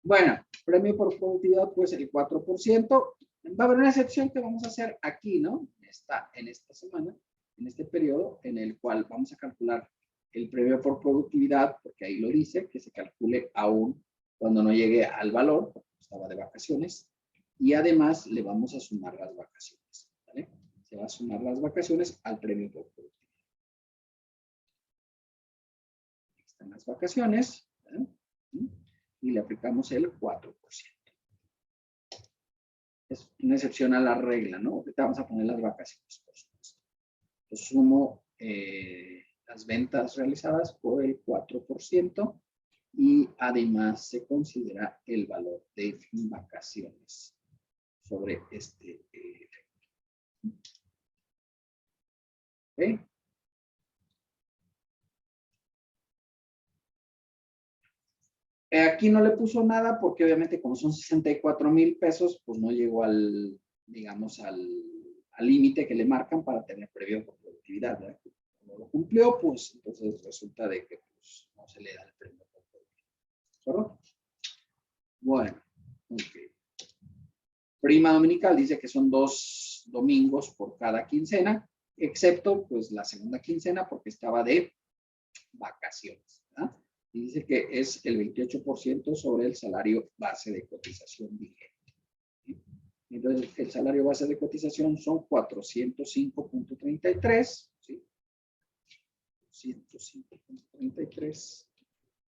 Bueno, premio por productividad, pues el 4%. Va a haber una excepción que vamos a hacer aquí, ¿no? está en esta semana, en este periodo, en el cual vamos a calcular el premio por productividad, porque ahí lo dice, que se calcule aún cuando no llegue al valor, porque estaba de vacaciones, y además le vamos a sumar las vacaciones, ¿vale? Se va a sumar las vacaciones al premio por productividad. Aquí están las vacaciones, ¿verdad? Y le aplicamos el 4%. Es una excepción a la regla, ¿no? Ahorita vamos a poner las vacaciones, por supuesto. Yo sumo las ventas realizadas por el 4% y además se considera el valor de vacaciones sobre este efecto. ¿Okay? Aquí no le puso nada porque obviamente como son 64,000 pesos, pues no llegó al, digamos, al límite que le marcan para tener premio por productividad, ¿verdad? Como lo cumplió, pues entonces resulta de que pues, no se le da el premio por productividad. ¿Correcto? Bueno, ok. Prima dominical dice que son 2 domingos por cada quincena, excepto pues la segunda quincena porque estaba de vacaciones, ¿verdad? Y dice que es el 28% sobre el salario base de cotización vigente. ¿Sí? Entonces, el salario base de cotización son 405.33, ¿sí? 405.33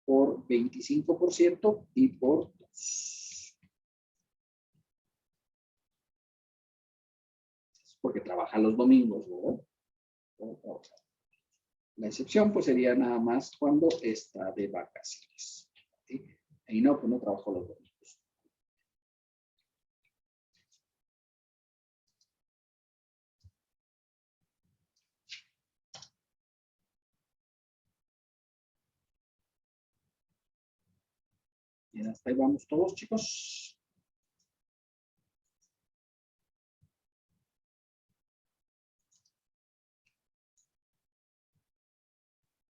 por 25% y por 2. Porque trabaja los domingos, ¿verdad? La excepción pues sería nada más cuando está de vacaciones. ¿Sí? Ahí no, pues no trabajo los domingos. Bien, hasta ahí vamos todos, chicos.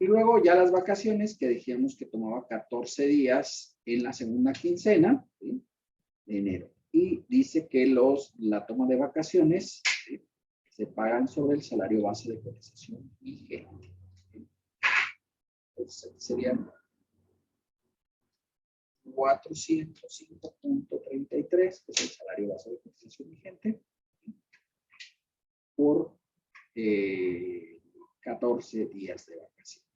Y luego ya las vacaciones, que dijimos que tomaba 14 días en la segunda quincena, ¿sí? De enero. Y dice que la toma de vacaciones, ¿sí? Se pagan sobre el salario base de cotización vigente. ¿Sí? Entonces serían 405.33, que es el salario base de cotización vigente, por 14 días de vacaciones.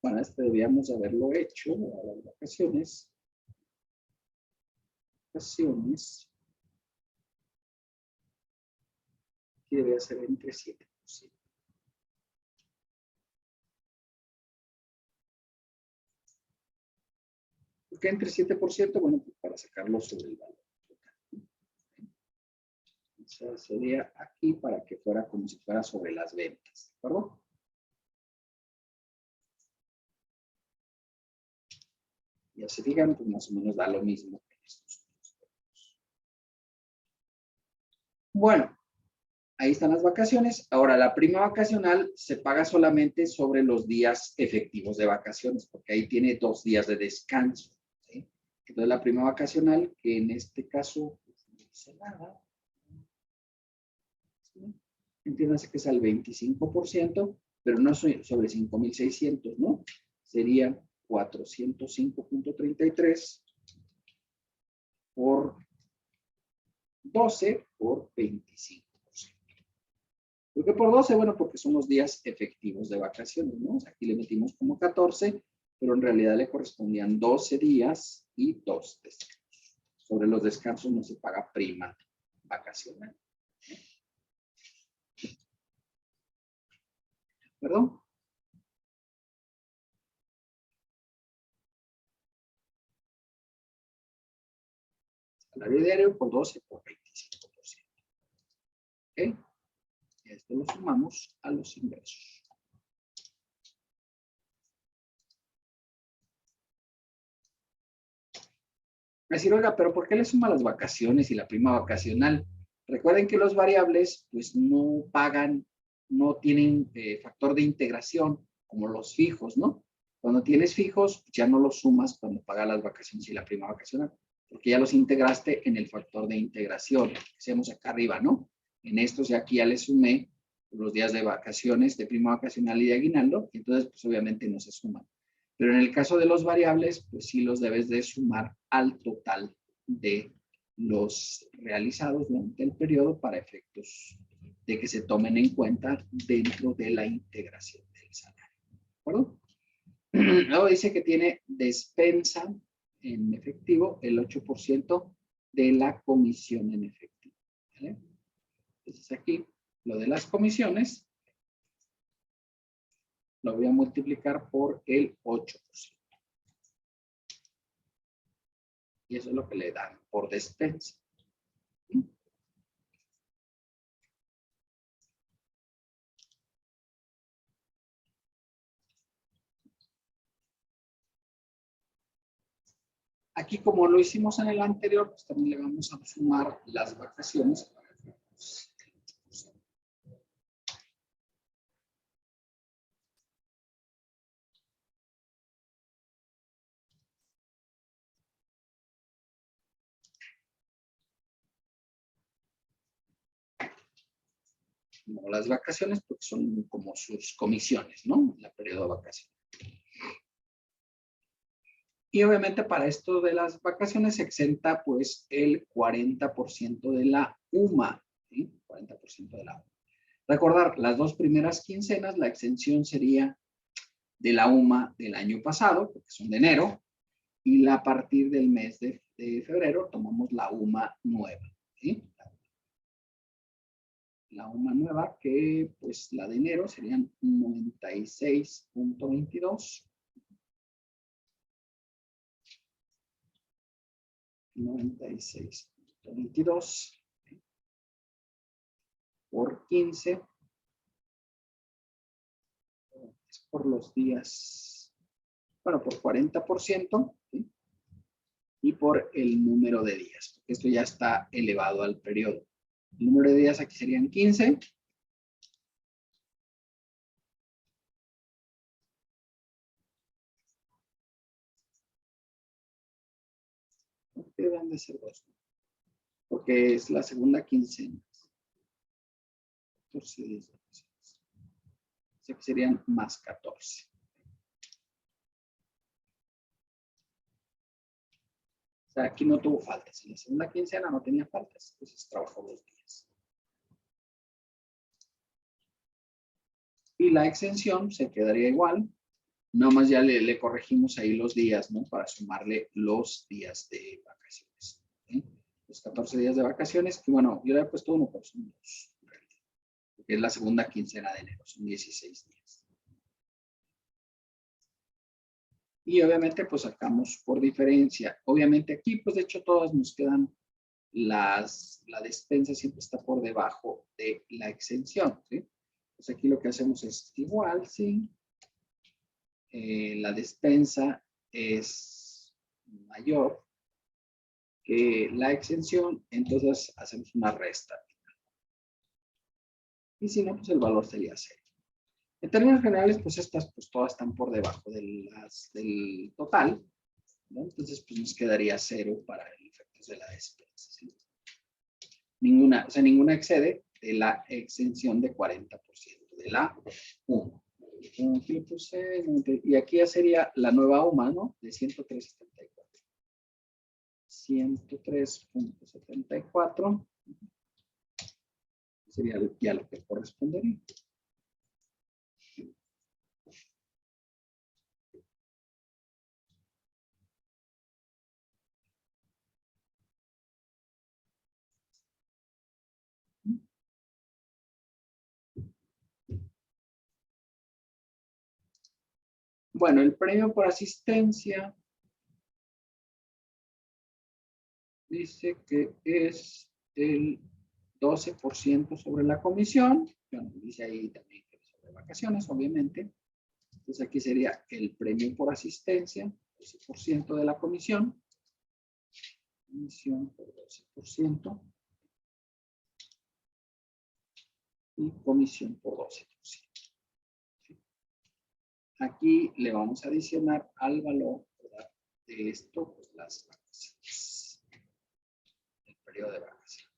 Bueno, debíamos haberlo hecho a las vacaciones. Que debe ser entre 7%. ¿Por qué entre 7%? Bueno, pues para sacarlo sobre el valor total. O sea, sería aquí para que fuera como si fuera sobre las ventas. ¿De acuerdo? Ya se fijan, pues más o menos da lo mismo que estos. Bueno, ahí están las vacaciones. Ahora, la prima vacacional se paga solamente sobre los días efectivos de vacaciones, porque ahí tiene 2 días de descanso. ¿Sí? Entonces, la prima vacacional, que en este caso, pues, no dice nada. ¿Sí? Entiéndase que es al 25%, pero no sobre 5,600, ¿no? Sería 405.33 por 12 por 25%. ¿Por qué por 12? Bueno, porque son los días efectivos de vacaciones, ¿no? O sea, aquí le metimos como 14, pero en realidad le correspondían 12 días y 2 descansos. Sobre los descansos no se paga prima vacacional. ¿Perdón? Salario diario por 12 por 25%. ¿Ok? Y esto lo sumamos a los ingresos. decir, oiga, pero ¿por qué le suma las vacaciones y la prima vacacional? Recuerden que los variables, pues no pagan, no tienen factor de integración como los fijos, ¿no? Cuando tienes fijos, ya no los sumas cuando pagas las vacaciones y la prima vacacional, porque ya los integraste en el factor de integración que hacemos acá arriba, ¿no? En estos ya aquí ya le sumé los días de vacaciones, de prima vacacional y de aguinaldo, y entonces pues obviamente no se suman. Pero en el caso de los variables, pues sí los debes de sumar al total de los realizados durante el periodo para efectos de que se tomen en cuenta dentro de la integración del salario. ¿De acuerdo? Luego dice que tiene despensa en efectivo el 8% de la comisión en efectivo. ¿Vale? Entonces aquí lo de las comisiones lo voy a multiplicar por el 8%. Y eso es lo que le dan por despensa. Aquí, como lo hicimos en el anterior, pues también le vamos a sumar las vacaciones. Como las vacaciones, porque son como sus comisiones, ¿no? La periodo de vacaciones. Y obviamente para esto de las vacaciones se exenta pues el 40% de la UMA, ¿sí? 40% de la UMA. Recordar, las dos primeras quincenas, la exención sería de la UMA del año pasado, porque son de enero, y a partir del mes de febrero tomamos la UMA nueva, ¿sí? La UMA nueva, que pues la de enero serían 96.22. 96.22 por 15 es por los días, bueno, por 40%, ¿sí? Y por el número de días, porque esto ya está elevado al periodo. El número de días aquí serían 15. Deben de ser 2, porque es la segunda quincena. 14 días. O sea que serían más 14. O sea, aquí no tuvo faltas. En la segunda quincena no tenía faltas, entonces trabajó 2 días. Y la exención se quedaría igual. Nada más ya le corregimos ahí los días, ¿no? Para sumarle los días de vacaciones. ¿Sí? Los 14 días de vacaciones, que bueno, yo le he puesto 1, pero son 2. Porque es la segunda quincena de enero, son 16 días. Y obviamente, pues sacamos por diferencia. Obviamente aquí, pues de hecho, todas nos quedan la despensa siempre está por debajo de la exención, ¿sí? Pues aquí lo que hacemos es igual, ¿sí? La despensa es mayor que la exención, entonces hacemos una resta. Y si no, pues el valor sería 0. En términos generales, pues estas pues todas están por debajo del total, ¿no? Entonces, pues nos quedaría 0 para el efectos de la despensa, ¿sí? Ninguna, o sea, ninguna excede de la exención de 40% de la UMA. Aquí le puse, y aquí ya sería la nueva UMA, ¿no? De 103.74. 103.74 sería ya lo que correspondería. Bueno, el premio por asistencia dice que es el 12% sobre la comisión. Bueno, dice ahí también que sobre vacaciones, obviamente. Entonces aquí sería el premio por asistencia, 12% de la comisión. Comisión por 12%. Y comisión por 12%. Aquí le vamos a adicionar al valor, ¿verdad?, de esto, pues, las vacaciones. El periodo de vacaciones.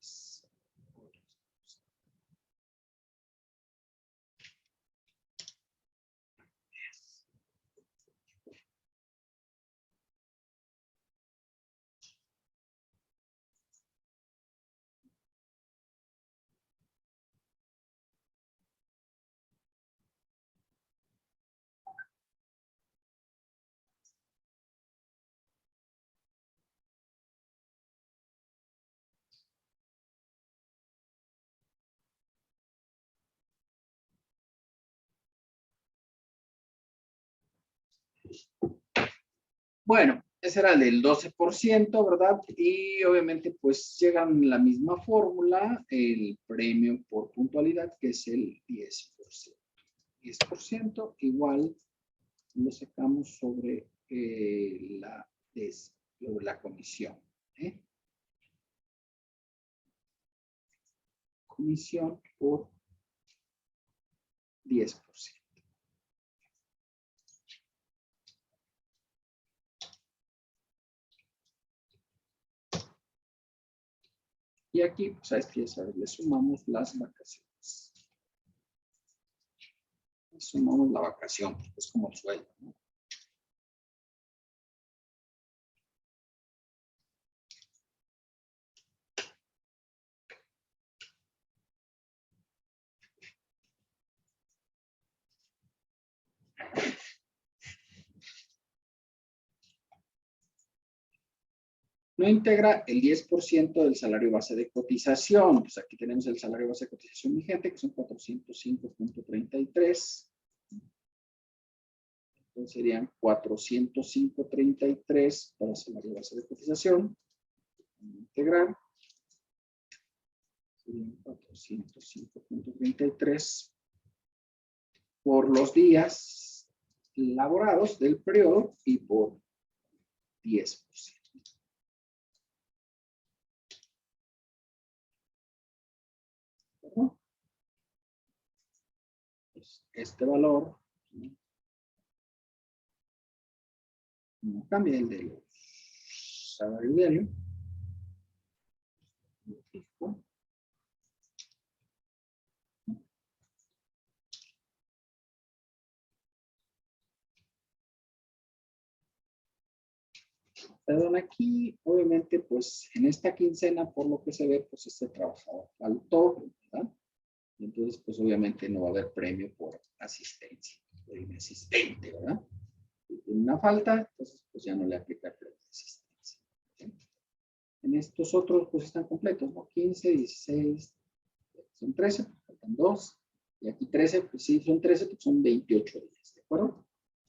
Bueno, ese era el del 12%, ¿verdad? Y obviamente pues llegan la misma fórmula, el premio por puntualidad, que es el 10%. 10% igual lo sacamos sobre la comisión. Comisión por 10%. Y aquí, pues a este ya sabes, le sumamos las vacaciones. Le sumamos la vacación, porque es como el sueldo, ¿no? No integra el 10% del salario base de cotización. Pues aquí tenemos el salario base de cotización vigente, que son 405.33. Entonces serían 405.33 para el salario base de cotización. Integrar. Serían 405.33 por los días laborados del periodo y por 10%. Pues este valor no cambia, el del salario diario. Perdón, aquí, obviamente, pues en esta quincena, por lo que se ve, pues este trabajador faltó, ¿verdad? Y entonces, pues obviamente no va a haber premio por asistencia, por inasistente, ¿verdad? Si tiene una falta, entonces pues ya no le aplica el premio de asistencia. ¿Sí? En estos otros, pues están completos, ¿no? 15, 16, son 13, pues faltan 2. Y aquí 13, pues sí, son 13, pues son 28 días, ¿de acuerdo?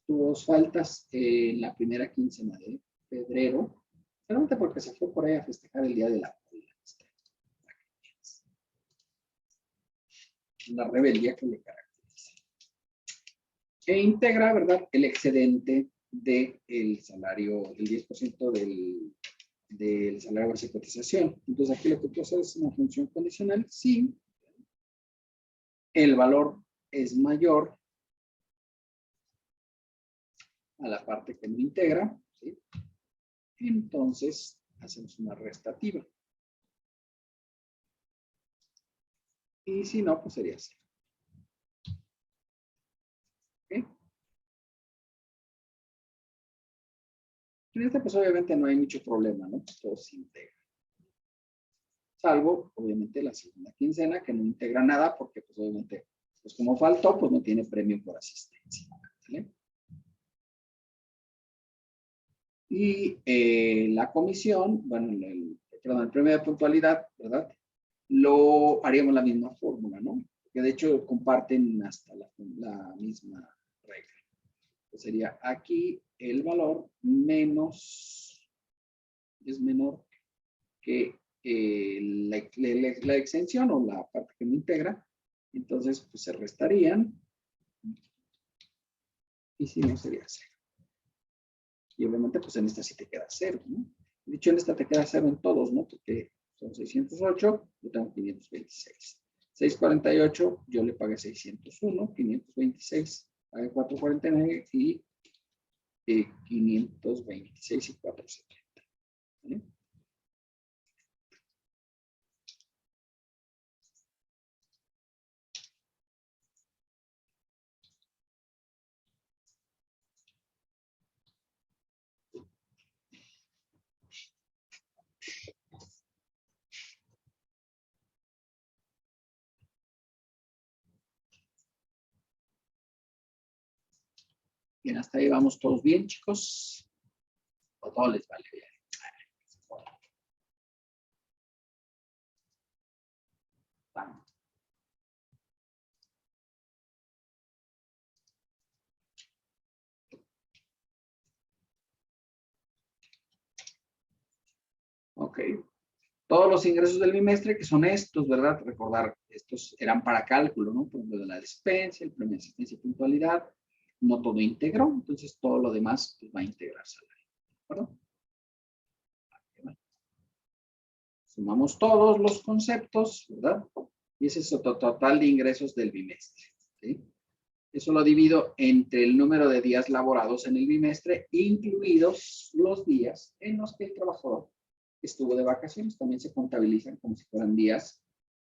Tuvo 2 faltas en la primera quincena de febrero, solamente porque se fue por ahí a festejar el Día de la Abuela. La rebeldía que le caracteriza. E integra, ¿verdad?, el excedente del salario, el 10% del salario base de cotización. Entonces aquí lo que tú haces es una función condicional. Si el valor es mayor a la parte que no integra, ¿sí?, entonces hacemos una restativa. Y si no, pues sería así. ¿Okay? En este, pues obviamente no hay mucho problema, ¿no? Todo se integra. Salvo, obviamente, la segunda quincena, que no integra nada, porque, pues obviamente, pues como faltó, pues no tiene premio por asistencia. ¿Vale? Y la comisión, bueno, perdón, el premio de puntualidad, ¿verdad? Lo haríamos la misma fórmula, ¿no? Que de hecho comparten hasta la misma regla. Pues sería aquí el valor menos, es menor que la exención o la parte que no integra. Entonces, pues se restarían. Y si no, sería 0. Y obviamente, pues en esta sí te queda 0, ¿no? Dicho en esta te queda 0 en todos, ¿no? Porque son 608, yo tengo 526. 648, yo le pagué 601, 526, pagué 449 y 526 y 470. ¿Vale? Bien, hasta ahí vamos todos bien, chicos. O todo les vale bien. Vamos. Ok. Todos los ingresos del bimestre, que son estos, ¿verdad? Recordar, estos eran para cálculo, ¿no? Por ejemplo, de la despensa, el premio de asistencia y puntualidad. No todo integró, entonces todo lo demás pues, va a integrar salario. ¿De acuerdo? Sumamos todos los conceptos, ¿verdad? Y ese es el total de ingresos del bimestre. ¿Sí? Eso lo divido entre el número de días laborados en el bimestre, incluidos los días en los que el trabajador estuvo de vacaciones. También se contabilizan como si fueran días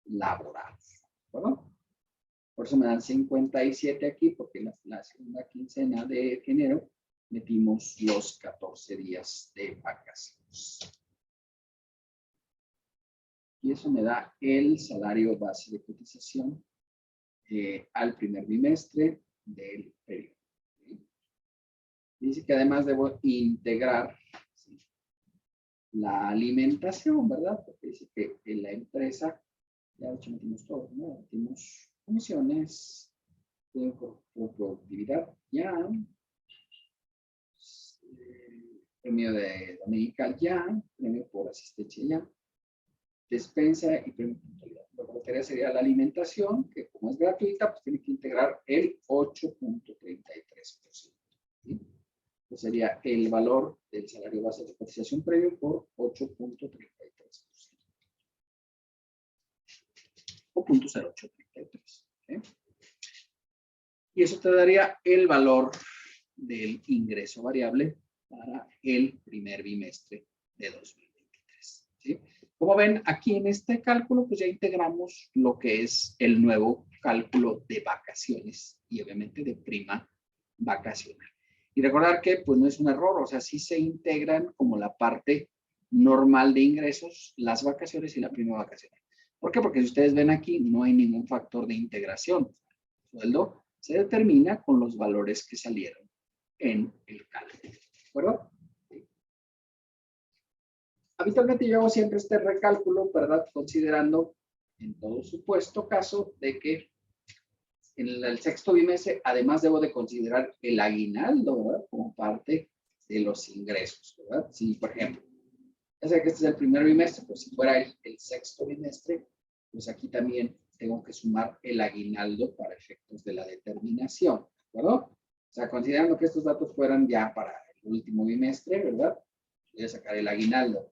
laborados. ¿De acuerdo? Por eso me dan 57 aquí, porque la segunda quincena de enero metimos los 14 días de vacaciones. Y eso me da el salario base de cotización al primer bimestre del periodo. ¿Sí? Dice que además debo integrar, ¿sí?, la alimentación, ¿verdad? Porque dice que en la empresa, ya de hecho metimos todo, ¿no? Metimos comisiones por productividad, ya, premio de dominical ya, premio por asistencia ya, despensa y premio de puntualidad. Lo que sería la alimentación, que como es gratuita, pues tiene que integrar el 8.33%. ¿Sí? Pues sería el valor del salario base de cotización previo por 8.33%. O 0.0833. ¿Sí? Y eso te daría el valor del ingreso variable para el primer bimestre de 2023. ¿Sí? Como ven, aquí en este cálculo, pues ya integramos lo que es el nuevo cálculo de vacaciones y obviamente de prima vacacional. Y recordar que pues no es un error, o sea, sí se integran como la parte normal de ingresos, las vacaciones y la prima vacacional. ¿Por qué? Porque si ustedes ven aquí, no hay ningún factor de integración. El sueldo se determina con los valores que salieron en el cálculo. ¿De acuerdo? Sí. Habitualmente yo hago siempre este recálculo, ¿verdad? Considerando en todo supuesto caso de que en el sexto bimestre, además debo de considerar el aguinaldo, ¿verdad? Como parte de los ingresos, ¿verdad? Si, por ejemplo, ya sea que este es el primer bimestre, pues si fuera el sexto bimestre, pues aquí también tengo que sumar el aguinaldo para efectos de la determinación, ¿de acuerdo? O sea, considerando que estos datos fueran ya para el último bimestre, ¿verdad? Voy a sacar el aguinaldo.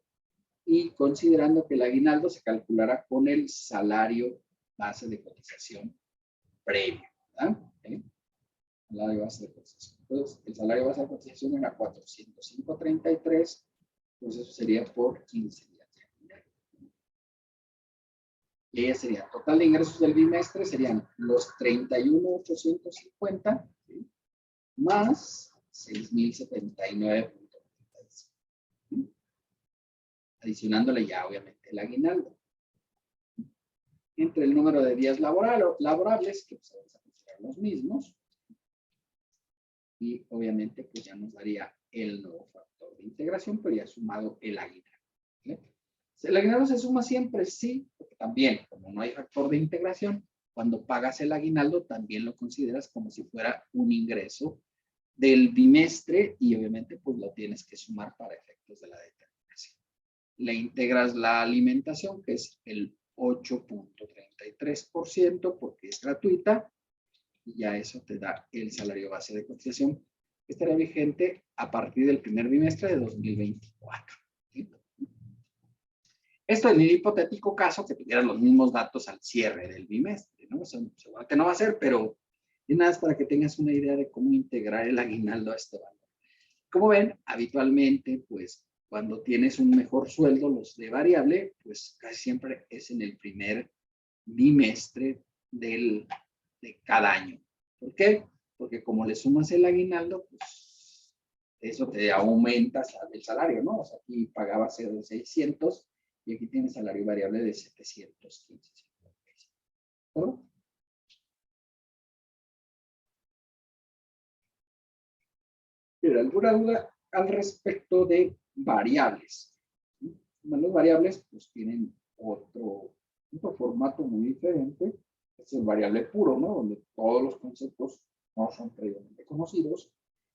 Y considerando que el aguinaldo se calculará con el salario base de cotización previo, ¿verdad? ¿Okay? Salario base de cotización. Entonces, el salario base de cotización era 405.33, pues eso sería por 15 días. Y ella sería, total de ingresos del bimestre serían los 31.850, ¿sí?, más 6.079.35, adicionándole ya obviamente el aguinaldo. Entre el número de días laborables, que pues vamos a considerar los mismos, y obviamente pues ya nos daría el nuevo factor de integración, pero ya sumado el aguinaldo. ¿Sí? ¿El aguinaldo se suma siempre? Sí, porque también, como no hay factor de integración, cuando pagas el aguinaldo también lo consideras como si fuera un ingreso del bimestre y obviamente pues lo tienes que sumar para efectos de la determinación. Le integras la alimentación, que es el 8.33% porque es gratuita, y ya eso te da el salario base de cotización que estará vigente a partir del primer bimestre de 2024. ¿Sí? Esto en el hipotético caso que tuvieran los mismos datos al cierre del bimestre, ¿no? O sea, seguro que no va a ser, pero es nada más para que tengas una idea de cómo integrar el aguinaldo a este valor. Como ven, habitualmente, pues, cuando tienes un mejor sueldo, los de variable, pues casi siempre es en el primer bimestre de cada año. ¿Por qué? Porque como le sumas el aguinaldo, pues eso te aumenta el salario, ¿no? O sea, aquí pagabas 600 y aquí tienes salario variable de 715. ¿No? ¿Pero alguna duda al respecto de variables? Los variables pues tienen otro formato muy diferente. Es el variable puro, ¿no? Donde todos los conceptos no son previamente conocidos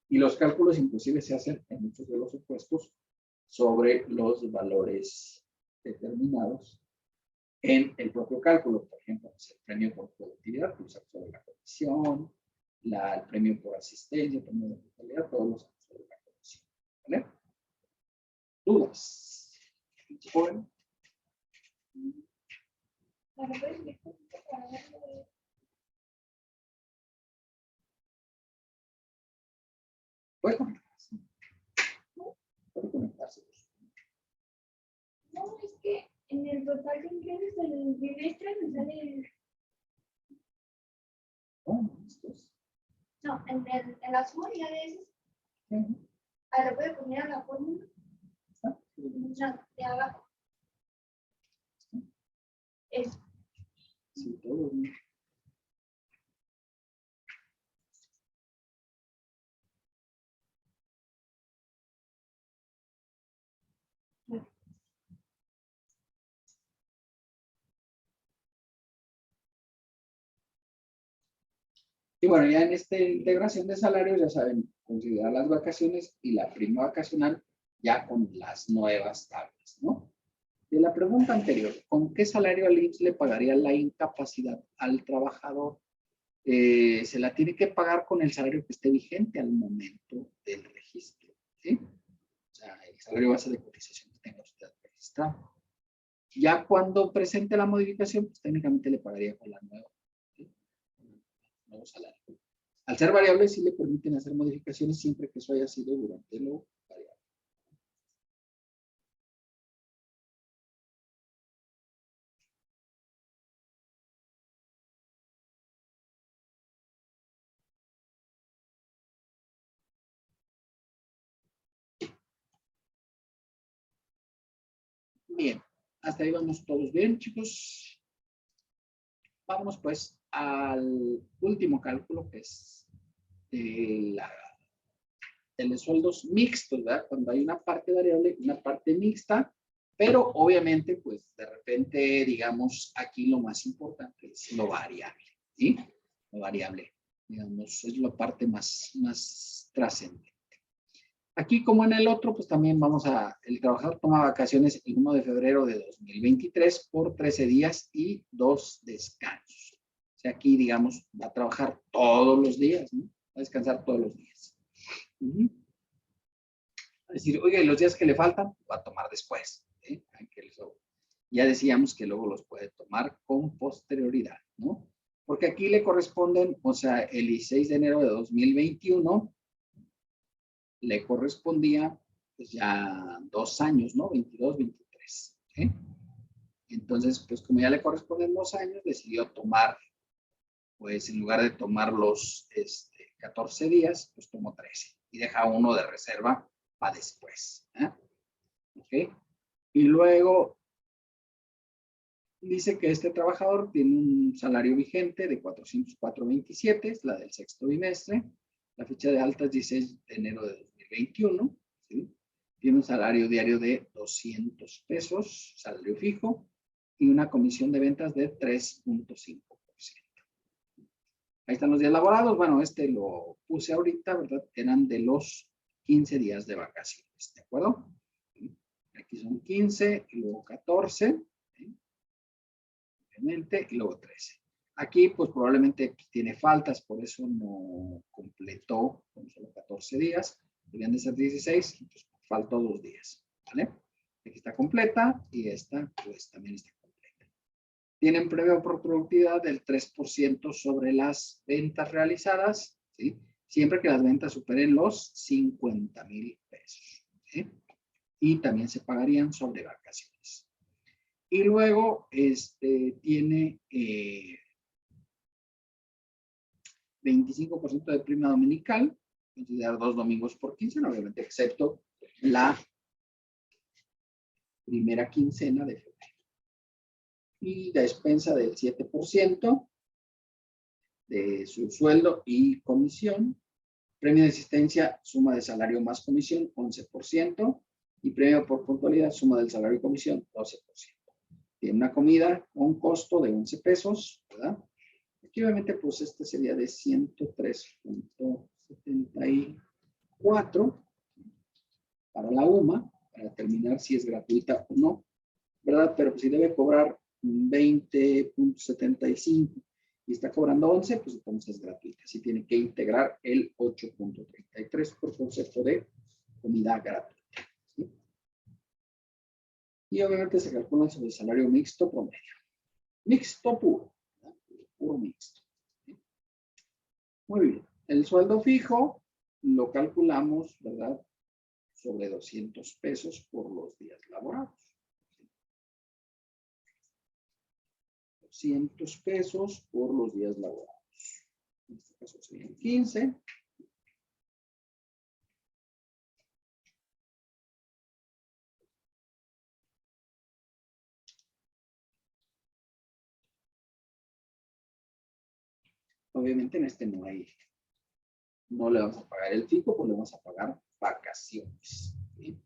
y los cálculos inclusive se hacen en muchos de los supuestos sobre los valores determinados en el propio cálculo. Por ejemplo, el premio por productividad, pues sobre la comisión, el premio por asistencia, el premio de totalidad, todos los sobre la comisión. ¿Vale? ¿Dudas? Joven. Puede conectarse. Puede conectarse. No, es que en el total de ingresos del bimestre me sale. No, en la suma ya de esos. ¿Le voy a poner a la fórmula? No, de abajo. Es. Sí, todo bien. Y bueno, ya en esta integración de salarios, ya saben, considerar las vacaciones y la prima vacacional ya con las nuevas tablas, ¿no? De la pregunta anterior, ¿con qué salario al IMSS le pagaría la incapacidad al trabajador? Se la tiene que pagar con el salario que esté vigente al momento del registro, ¿sí? O sea, el salario base de cotización que tenga usted registrado. Ya cuando presente la modificación, pues técnicamente le pagaría con la nueva, ¿sí? Nuevo salario. Al ser variable, sí le permiten hacer modificaciones siempre que eso haya sido durante lo variable. Bien, hasta ahí vamos todos bien, chicos. Vamos pues al último cálculo, que es de los sueldos mixtos, ¿verdad? Cuando hay una parte variable y una parte mixta, pero obviamente, pues de repente, digamos, aquí lo más importante es lo variable, ¿sí? Lo variable, digamos, es la parte más trascendente. Aquí, como en el otro, pues también el trabajador toma vacaciones el 1 de febrero de 2023 por 13 días y 2 descansos. O sea, aquí, digamos, va a trabajar todos los días, ¿no? Va a descansar todos los días. Es decir, oiga, y los días que le faltan, va a tomar después. ¿Sí? Ya decíamos que luego los puede tomar con posterioridad, ¿no? Porque aquí le corresponden, o sea, el 16 de enero de 2021 le correspondía pues ya 2 años, ¿no? 22, 23. ¿Sí? Entonces, pues como ya le corresponden 2 años, decidió tomar, pues en lugar de tomar los 14 días, pues tomó 13 y deja uno de reserva para después. ¿Eh? ¿Ok? Y luego dice que este trabajador tiene un salario vigente de 404.27, es la del sexto bimestre. La fecha de alta es 16 de enero de 2021. ¿Sí? Tiene un salario diario de 200 pesos, salario fijo, y una comisión de ventas de 3.5%. Ahí están los días laborados. Bueno, lo puse ahorita, ¿verdad? Eran de los 15 días de vacaciones, ¿de acuerdo? Aquí son 15 y luego 14. Y luego 13. Aquí, pues probablemente tiene faltas, por eso no completó con solo 14 días. Debían de ser 16, entonces faltó 2 días. ¿Vale? Aquí está completa y esta pues también está completa. Tienen premio por productividad del 3% sobre las ventas realizadas, ¿sí? Siempre que las ventas superen los 50,000 pesos. ¿Sí? Y también se pagarían sobre vacaciones. Y luego tiene 25% de prima dominical, considerar 2 domingos por quincena, obviamente, excepto la primera quincena de febrero. Y la despensa del 7% de su sueldo y comisión. Premio de asistencia, suma de salario más comisión, 11%. Y premio por puntualidad, suma del salario y comisión, 12%. Tiene una comida con costo de 11 pesos, ¿verdad? Aquí obviamente pues este sería de 103.74 para la UMA, para determinar si es gratuita o no, ¿verdad? Pero pues, si debe cobrar 20.75 y está cobrando 11, pues entonces es gratuita. Así tiene que integrar el 8.33 por concepto de comida gratuita. ¿Sí? Y obviamente se calcula sobre el salario mixto promedio. Mixto puro, ¿verdad? Puro mixto. ¿Sí? Muy bien. El sueldo fijo lo calculamos, ¿verdad? Sobre 200 pesos por los días laborados. 200 pesos por los días laborados. En este caso serían 15. Obviamente en este no le vamos a pagar el fijo, pues le vamos a pagar vacaciones. ¿Sí?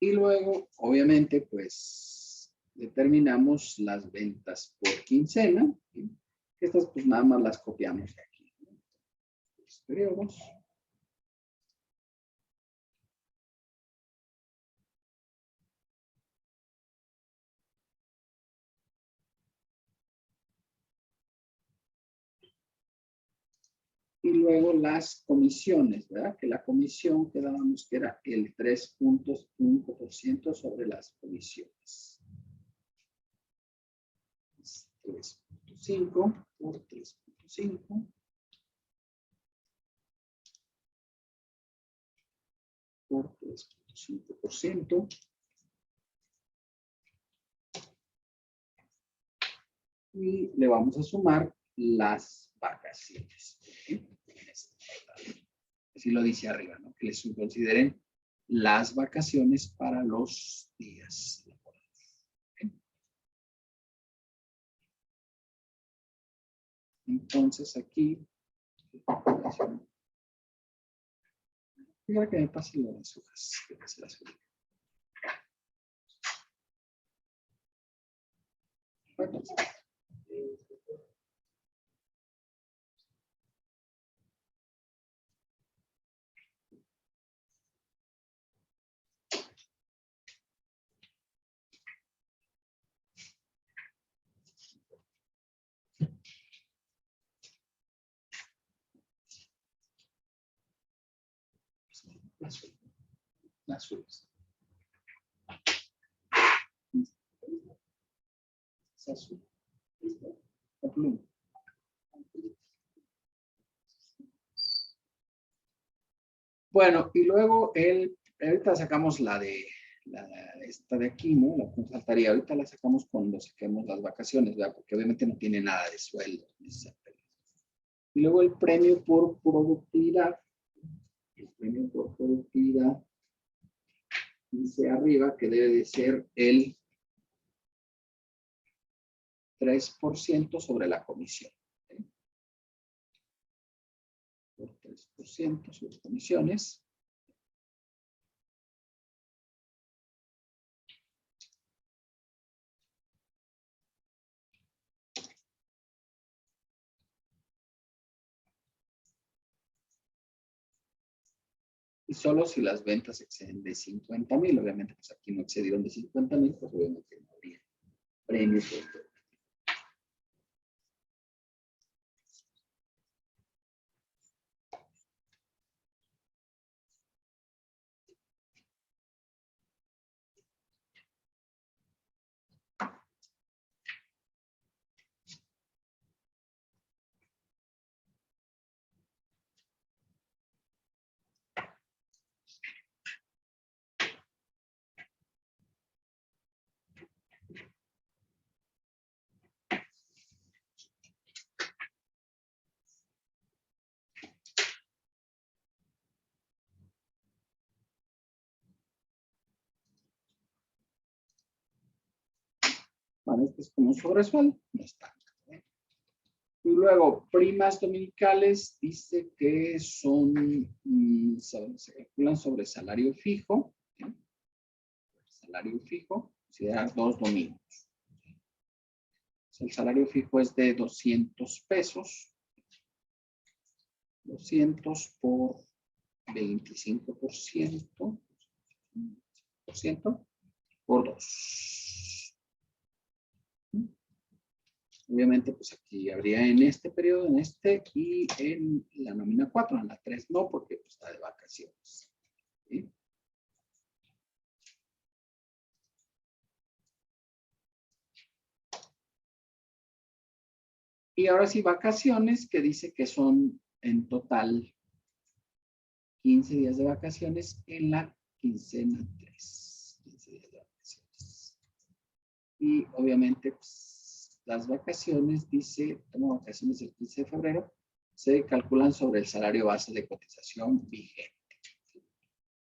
Y luego, obviamente, pues determinamos las ventas por quincena. ¿Sí? Estas pues nada más las copiamos de aquí. Los periodos. Y luego las comisiones, ¿verdad? Que la comisión quedábamos que era el 3.5% sobre las comisiones. 3.5 por 3.5 por 3.5%. Y le vamos a sumar las vacaciones. ¿Sí? Así lo dice arriba, ¿no? Que les consideren las vacaciones para los días laborados. ¿Sí? Entonces aquí, fíjate que me pase las hojas, que me se las ubique. Bueno, las ubique. Es azul. La pluma. Bueno, y luego ahorita sacamos esta de aquí, ¿no? La que faltaría. Ahorita la sacamos cuando saquemos las vacaciones, ¿verdad? Porque obviamente no tiene nada de sueldo. Y luego el premio por productividad. El premio por productividad dice arriba que debe de ser el 3% sobre la comisión. ¿Sí? Por 10% sobre comisiones. Y solo si las ventas exceden de 50,000, obviamente, pues aquí no excedieron de 50,000, pues obviamente no habría premios. Bueno, este es como un sobresueldo, no está. Y luego, primas dominicales, dice que son, se calculan sobre salario fijo. ¿Sí? Salario fijo, considerar 2 domingos. El salario fijo es de 200 pesos. 200 por 25%. Por 2. Obviamente, pues aquí habría en este periodo, en este y en la nómina 4, en la 3 no, porque pues, está de vacaciones. ¿Sí? Y ahora sí, vacaciones, que dice que son en total 15 días de vacaciones en la quincena 3. 15 días de vacaciones. Y obviamente, pues, las vacaciones, dice, tomo vacaciones el 15 de febrero, se calculan sobre el salario base de cotización vigente.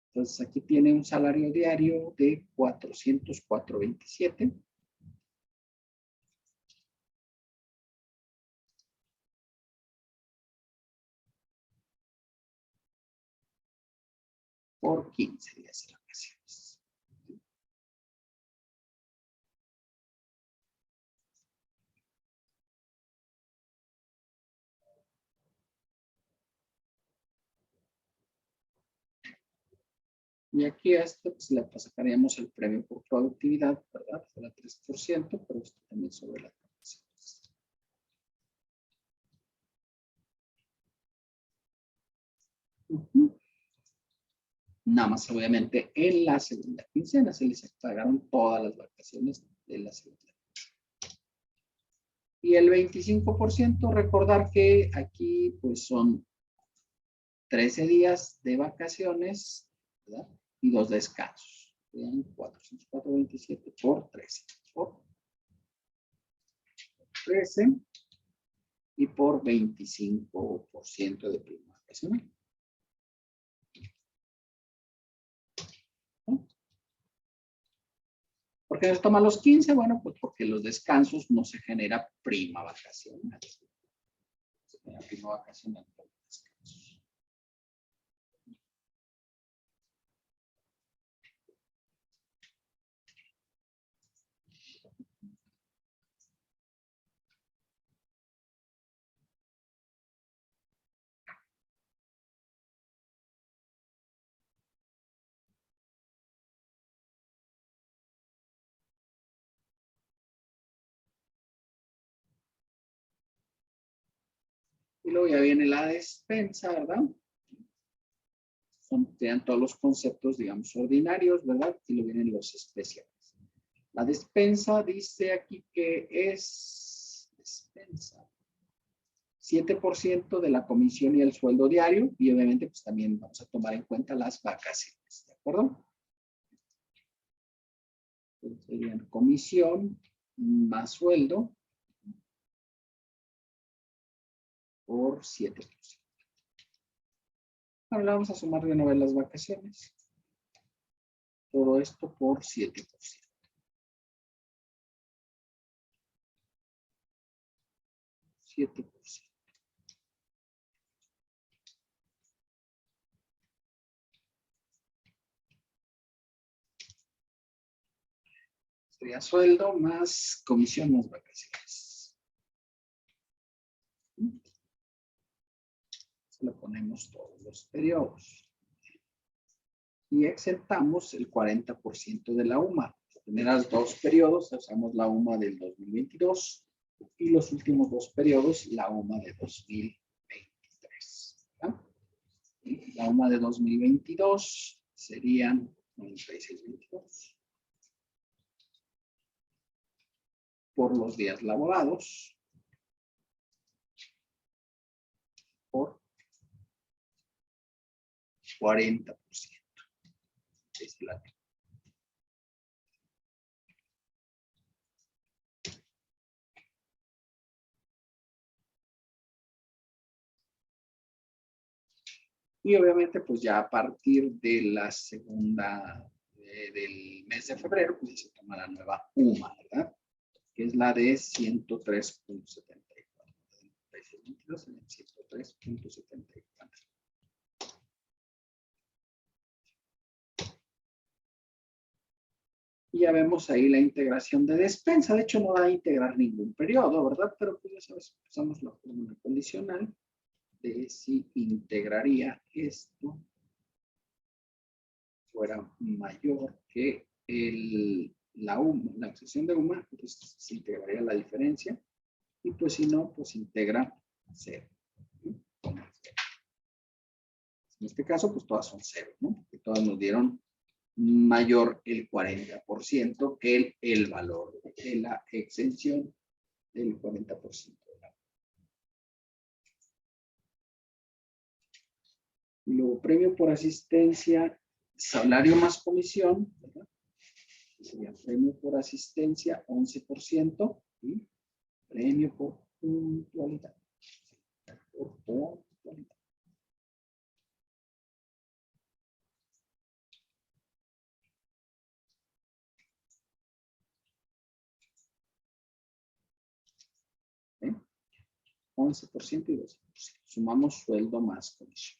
Entonces, aquí tiene un salario diario de 404.27. Por 15 días de vacaciones. Y aquí a esto pues, le sacaríamos el premio por productividad, ¿verdad? Será 3%, pero esto también sobre las vacaciones. Nada más, obviamente, en la segunda quincena se les pagaron todas las vacaciones de la segunda. Y el 25%, recordar que aquí pues son 13 días de vacaciones, ¿verdad? Y 2 descansos. 404.27 por 13. Por 13 y por 25% de prima vacacional. ¿No? ¿Por qué nos toma los 15? Bueno, pues porque los descansos no se genera prima vacacional. Se genera prima vacacional por descansos. Y luego ya viene la despensa, ¿verdad? Sean todos los conceptos, digamos, ordinarios, ¿verdad? Y luego vienen los especiales. La despensa dice aquí que es despensa. 7% de la comisión y el sueldo diario. Y obviamente, pues también vamos a tomar en cuenta las vacaciones, ¿de acuerdo? Entonces, serían comisión más sueldo por 7%. Ahora vamos a sumar de una vez las vacaciones. Todo esto por 7%. 7%. Sería sueldo más comisión más vacaciones. Le ponemos todos los periodos. Y exentamos el 40% de la UMA. Las primeras dos periodos usamos la UMA del 2022 y los últimos dos periodos la UMA de 2023. ¿Verdad? Y la UMA de 2022 serían 96.22 por los días laborados por 40%. Es la y obviamente, pues ya a partir de la segunda del mes de febrero, pues se toma la nueva UMA, ¿verdad? Que es la de 103.74. 103.74. Y ya vemos ahí la integración de despensa. De hecho, no va a integrar ningún periodo, ¿verdad? Pero pues ya sabes, usamos la fórmula condicional de si integraría esto fuera mayor que la UMA, la excepción de UMA, pues se integraría la diferencia. Y pues si no, pues integra 0. En este caso, pues todas son 0, ¿no? Porque todas nos dieron mayor el 40% que el valor de la exención del 40%. Luego, premio por asistencia, salario más comisión, ¿verdad? Sería premio por asistencia, 11%, y premio por puntualidad. Por puntualidad. ¿Eh? 11% y 12%. Sumamos sueldo más comisión.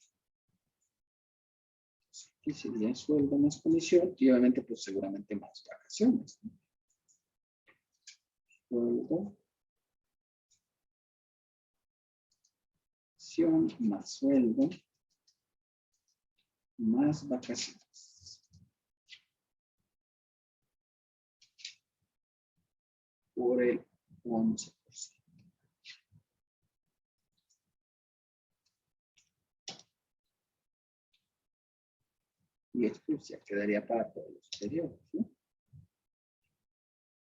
Aquí sería sueldo más comisión y obviamente pues seguramente más vacaciones, ¿no? Sueldo más sueldo más vacaciones por el 11%. Y esto ya quedaría para todos los periodos, ¿no?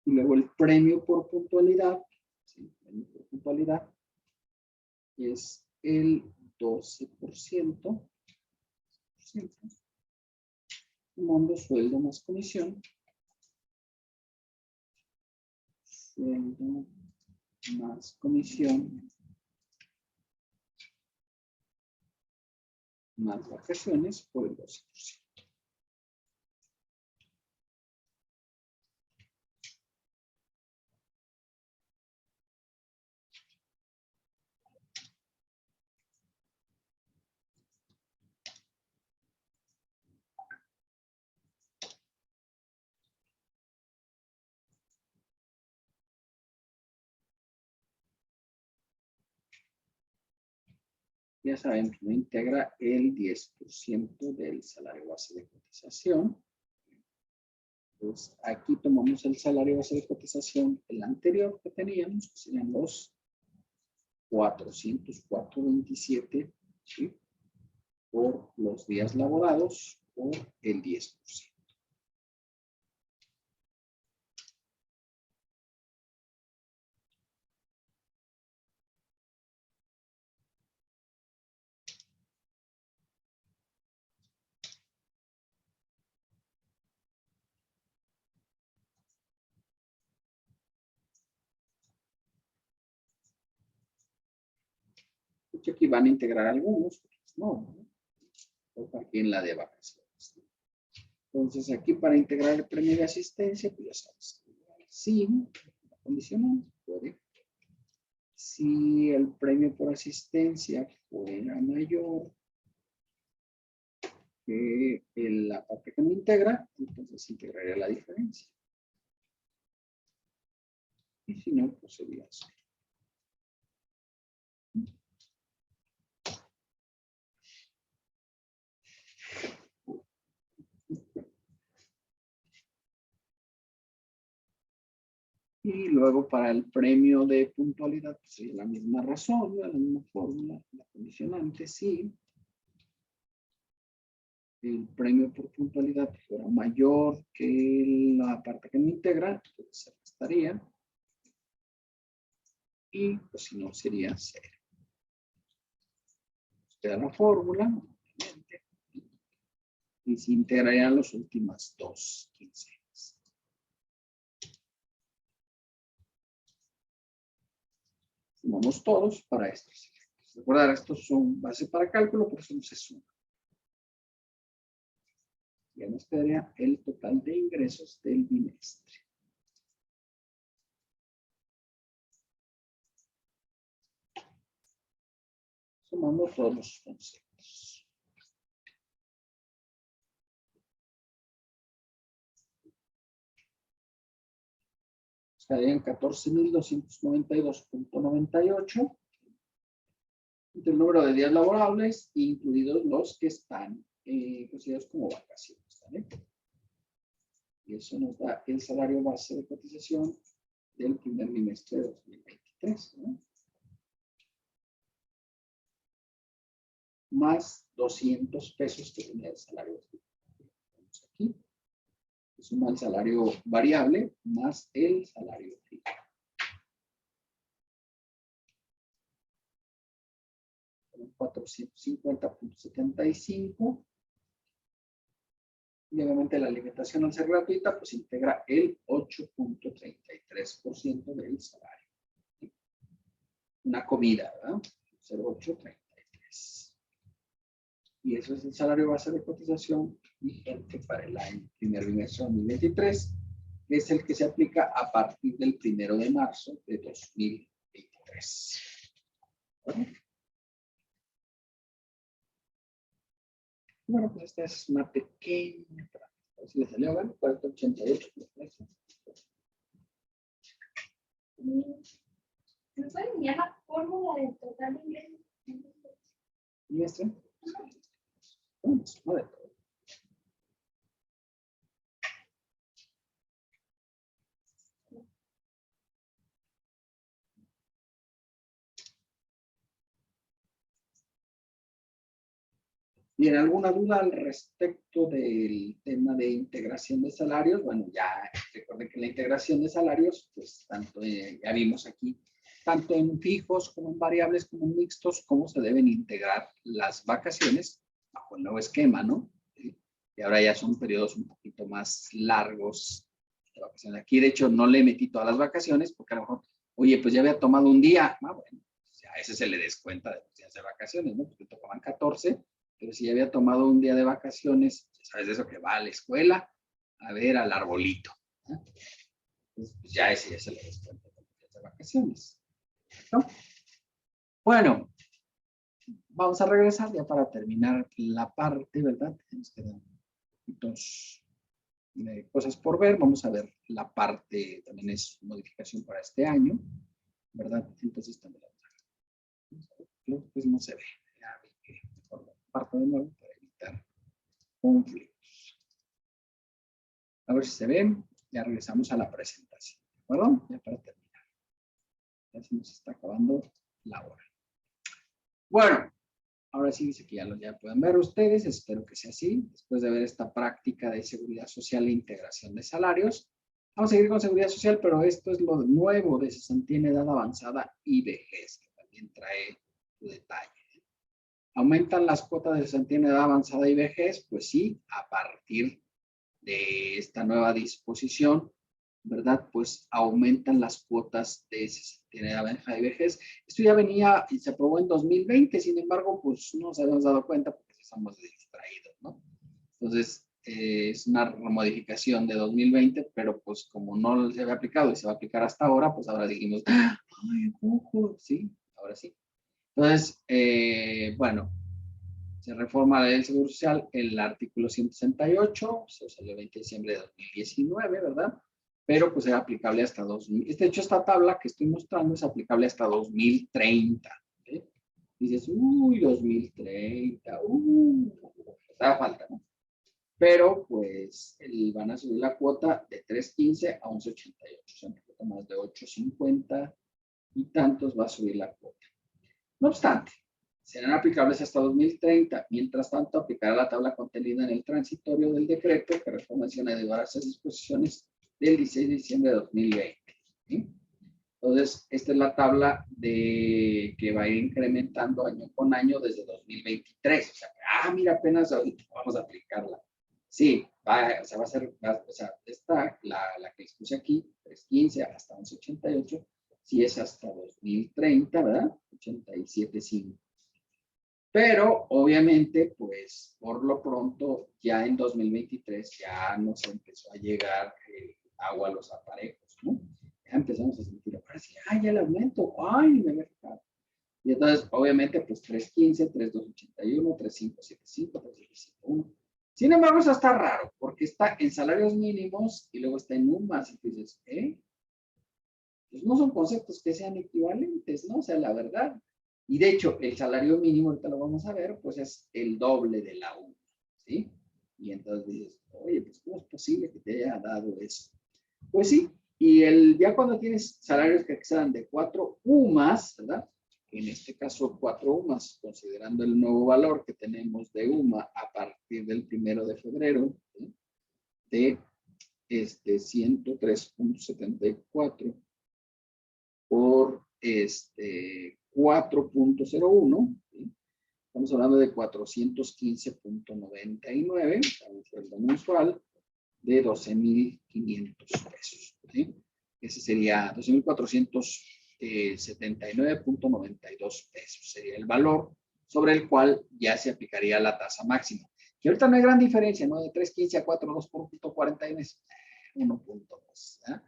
Y luego el premio por puntualidad, ¿sí? El premio por puntualidad es el 12%, sumando sueldo más comisión, sueldo más comisión, más vacaciones por el 12%. Ya saben que no integra el 10% del salario base de cotización. Entonces, aquí tomamos el salario base de cotización, el anterior que teníamos, que serían los 404.27, ¿sí? Por los días laborados, por el 10%. Aquí van a integrar algunos, no, aquí en la de vacaciones. Entonces, aquí para integrar el premio de asistencia, pues ya sabes, sí, condicional, puede. Si el premio por asistencia fuera mayor que la parte que no integra, entonces integraría la diferencia. Y si no, pues sería así. Y luego para el premio de puntualidad, pues sería la misma razón, la misma fórmula, la condicionante, sí. El premio por puntualidad fuera mayor que la parte que no integra, pues se restaría. Y pues si no, sería 0. Usted da la fórmula, obviamente, y se integrarían las últimas 2 quincenas. Sumamos todos para estos efectos. Recordar, estos son base para cálculo, por eso no se suma. Ya nos quedaría el total de ingresos del bimestre. Sumando todos los conceptos. Quedarían 14.292.98 del número de días laborables, incluidos los que están considerados como vacaciones. ¿Vale? Y eso nos da el salario base de cotización del primer bimestre de 2023. ¿No? Más 200 pesos que tenía el salario. Vamos aquí. Suma el salario variable más el salario fijo. Son 450.75. Y obviamente la alimentación al ser gratuita, pues integra el 8.33% del salario. Una comida, ¿verdad? 0.833. Y eso es el salario base de cotización vigente para el año primer bimestre de 2023, que es el que se aplica a partir del 1 de marzo de 2023. ¿Vale? Bueno, pues esta es una pequeña práctica. A ver si le salió, ¿vale? 488. ¿Me pueden enviar la fórmula del total de ingresos? ¿Bimestre? Vamos, a ver. Bien, ¿alguna duda al respecto del tema de integración de salarios? Bueno, ya recuerden que la integración de salarios, pues tanto, ya vimos aquí, tanto en fijos como en variables como en mixtos, cómo se deben integrar las vacaciones bajo el nuevo esquema, ¿no? ¿Sí? Y ahora ya son periodos un poquito más largos de vacaciones. Aquí, de hecho, no le metí todas las vacaciones porque a lo mejor, oye, pues ya había tomado un día. Ah, bueno, pues a ese se le descuenta de los días de vacaciones, ¿no? Porque tocaban 14. Pero si ya había tomado un día de vacaciones, sabes de eso que va a la escuela a ver al arbolito. ¿No? Entonces, pues ya ese ya se le descuenta con días de vacaciones. ¿No? Bueno, vamos a regresar ya para terminar la parte, ¿verdad? Nos quedan dos cosas por ver. Vamos a ver la parte, también es modificación para este año, ¿verdad? Entonces también la vamos a ver. Pues no se ve. Ya vi que mejor parto de nuevo para evitar conflictos. A ver si se ven. Ya regresamos a la presentación. ¿De acuerdo? Ya para terminar. Ya se nos está acabando la hora. Bueno, ahora sí dice que ya pueden ver ustedes. Espero que sea así. Después de ver esta práctica de seguridad social e integración de salarios. Vamos a seguir con seguridad social, pero esto es lo nuevo de cesantía en edad avanzada y vejez, que también trae su detalle. ¿Aumentan las cuotas de cesantía en edad avanzada y vejez? Pues sí, a partir de esta nueva disposición, ¿verdad? Pues aumentan las cuotas de cesantía en edad avanzada y vejez. Esto ya venía y se aprobó en 2020, sin embargo, pues no nos habíamos dado cuenta porque estamos distraídos, ¿no? Entonces, es una modificación de 2020, pero pues como no se había aplicado y se va a aplicar hasta ahora, pues ahora dijimos, ¡ay, ojo! Sí, ahora sí. Entonces, bueno, se reforma la ley del Seguro Social el artículo 168, se salió el 20 de diciembre de 2019, ¿verdad? pero pues era aplicable hasta 2000. De hecho, esta tabla que estoy mostrando es aplicable hasta 2030. ¿Sí? Dices, uy, 2030, da falta, ¿no? Pero pues van a subir la cuota de 3.15 a 11.88, o sea, una cuota más de 8.50 y tantos va a subir la cuota. No obstante, serán aplicables hasta 2030. Mientras tanto, aplicará la tabla contenida en el transitorio del decreto que menciona de varias disposiciones del 16 de diciembre de 2020. ¿Sí? Entonces, esta es la tabla que va a ir incrementando año con año desde 2023. O sea, mira, apenas ahorita vamos a aplicarla. Sí, va a ser, esta, la que les puse aquí, 3.15 hasta 11.88, sí es hasta 2030, ¿verdad? 87.5. Pero, obviamente, pues, por lo pronto, ya en 2023 ya nos empezó a llegar agua a los aparejos, ¿no? Ya empezamos a sentir, ahora sí, ya el aumento, me voy a fijar. Y entonces, obviamente, pues 3.15, 3.281, 3.575, 3.751. Sin embargo, eso está raro, porque está en salarios mínimos y luego está en UMAS. Y tú dices, pues no son conceptos que sean equivalentes, ¿no? O sea, la verdad. Y de hecho, el salario mínimo, ahorita lo vamos a ver, pues es el doble de la UMA, ¿sí? Y entonces dices, oye, pues ¿cómo es posible que te haya dado eso? Pues sí, y ya cuando tienes salarios que excedan de 4 UMAS, ¿verdad? En este caso 4 UMAS, considerando el nuevo valor que tenemos de UMA a partir del 1 de febrero, ¿sí? De 103.74 por 4.01, ¿sí? Estamos hablando de 415.99, el sueldo mensual de 12.500 pesos, ¿sí? Ese sería 12.479.92 pesos, sería el valor sobre el cual ya se aplicaría la tasa máxima. Que ahorita no hay gran diferencia, ¿no? De 3.15 a 4.2 por 1.40 1.2, ¿eh?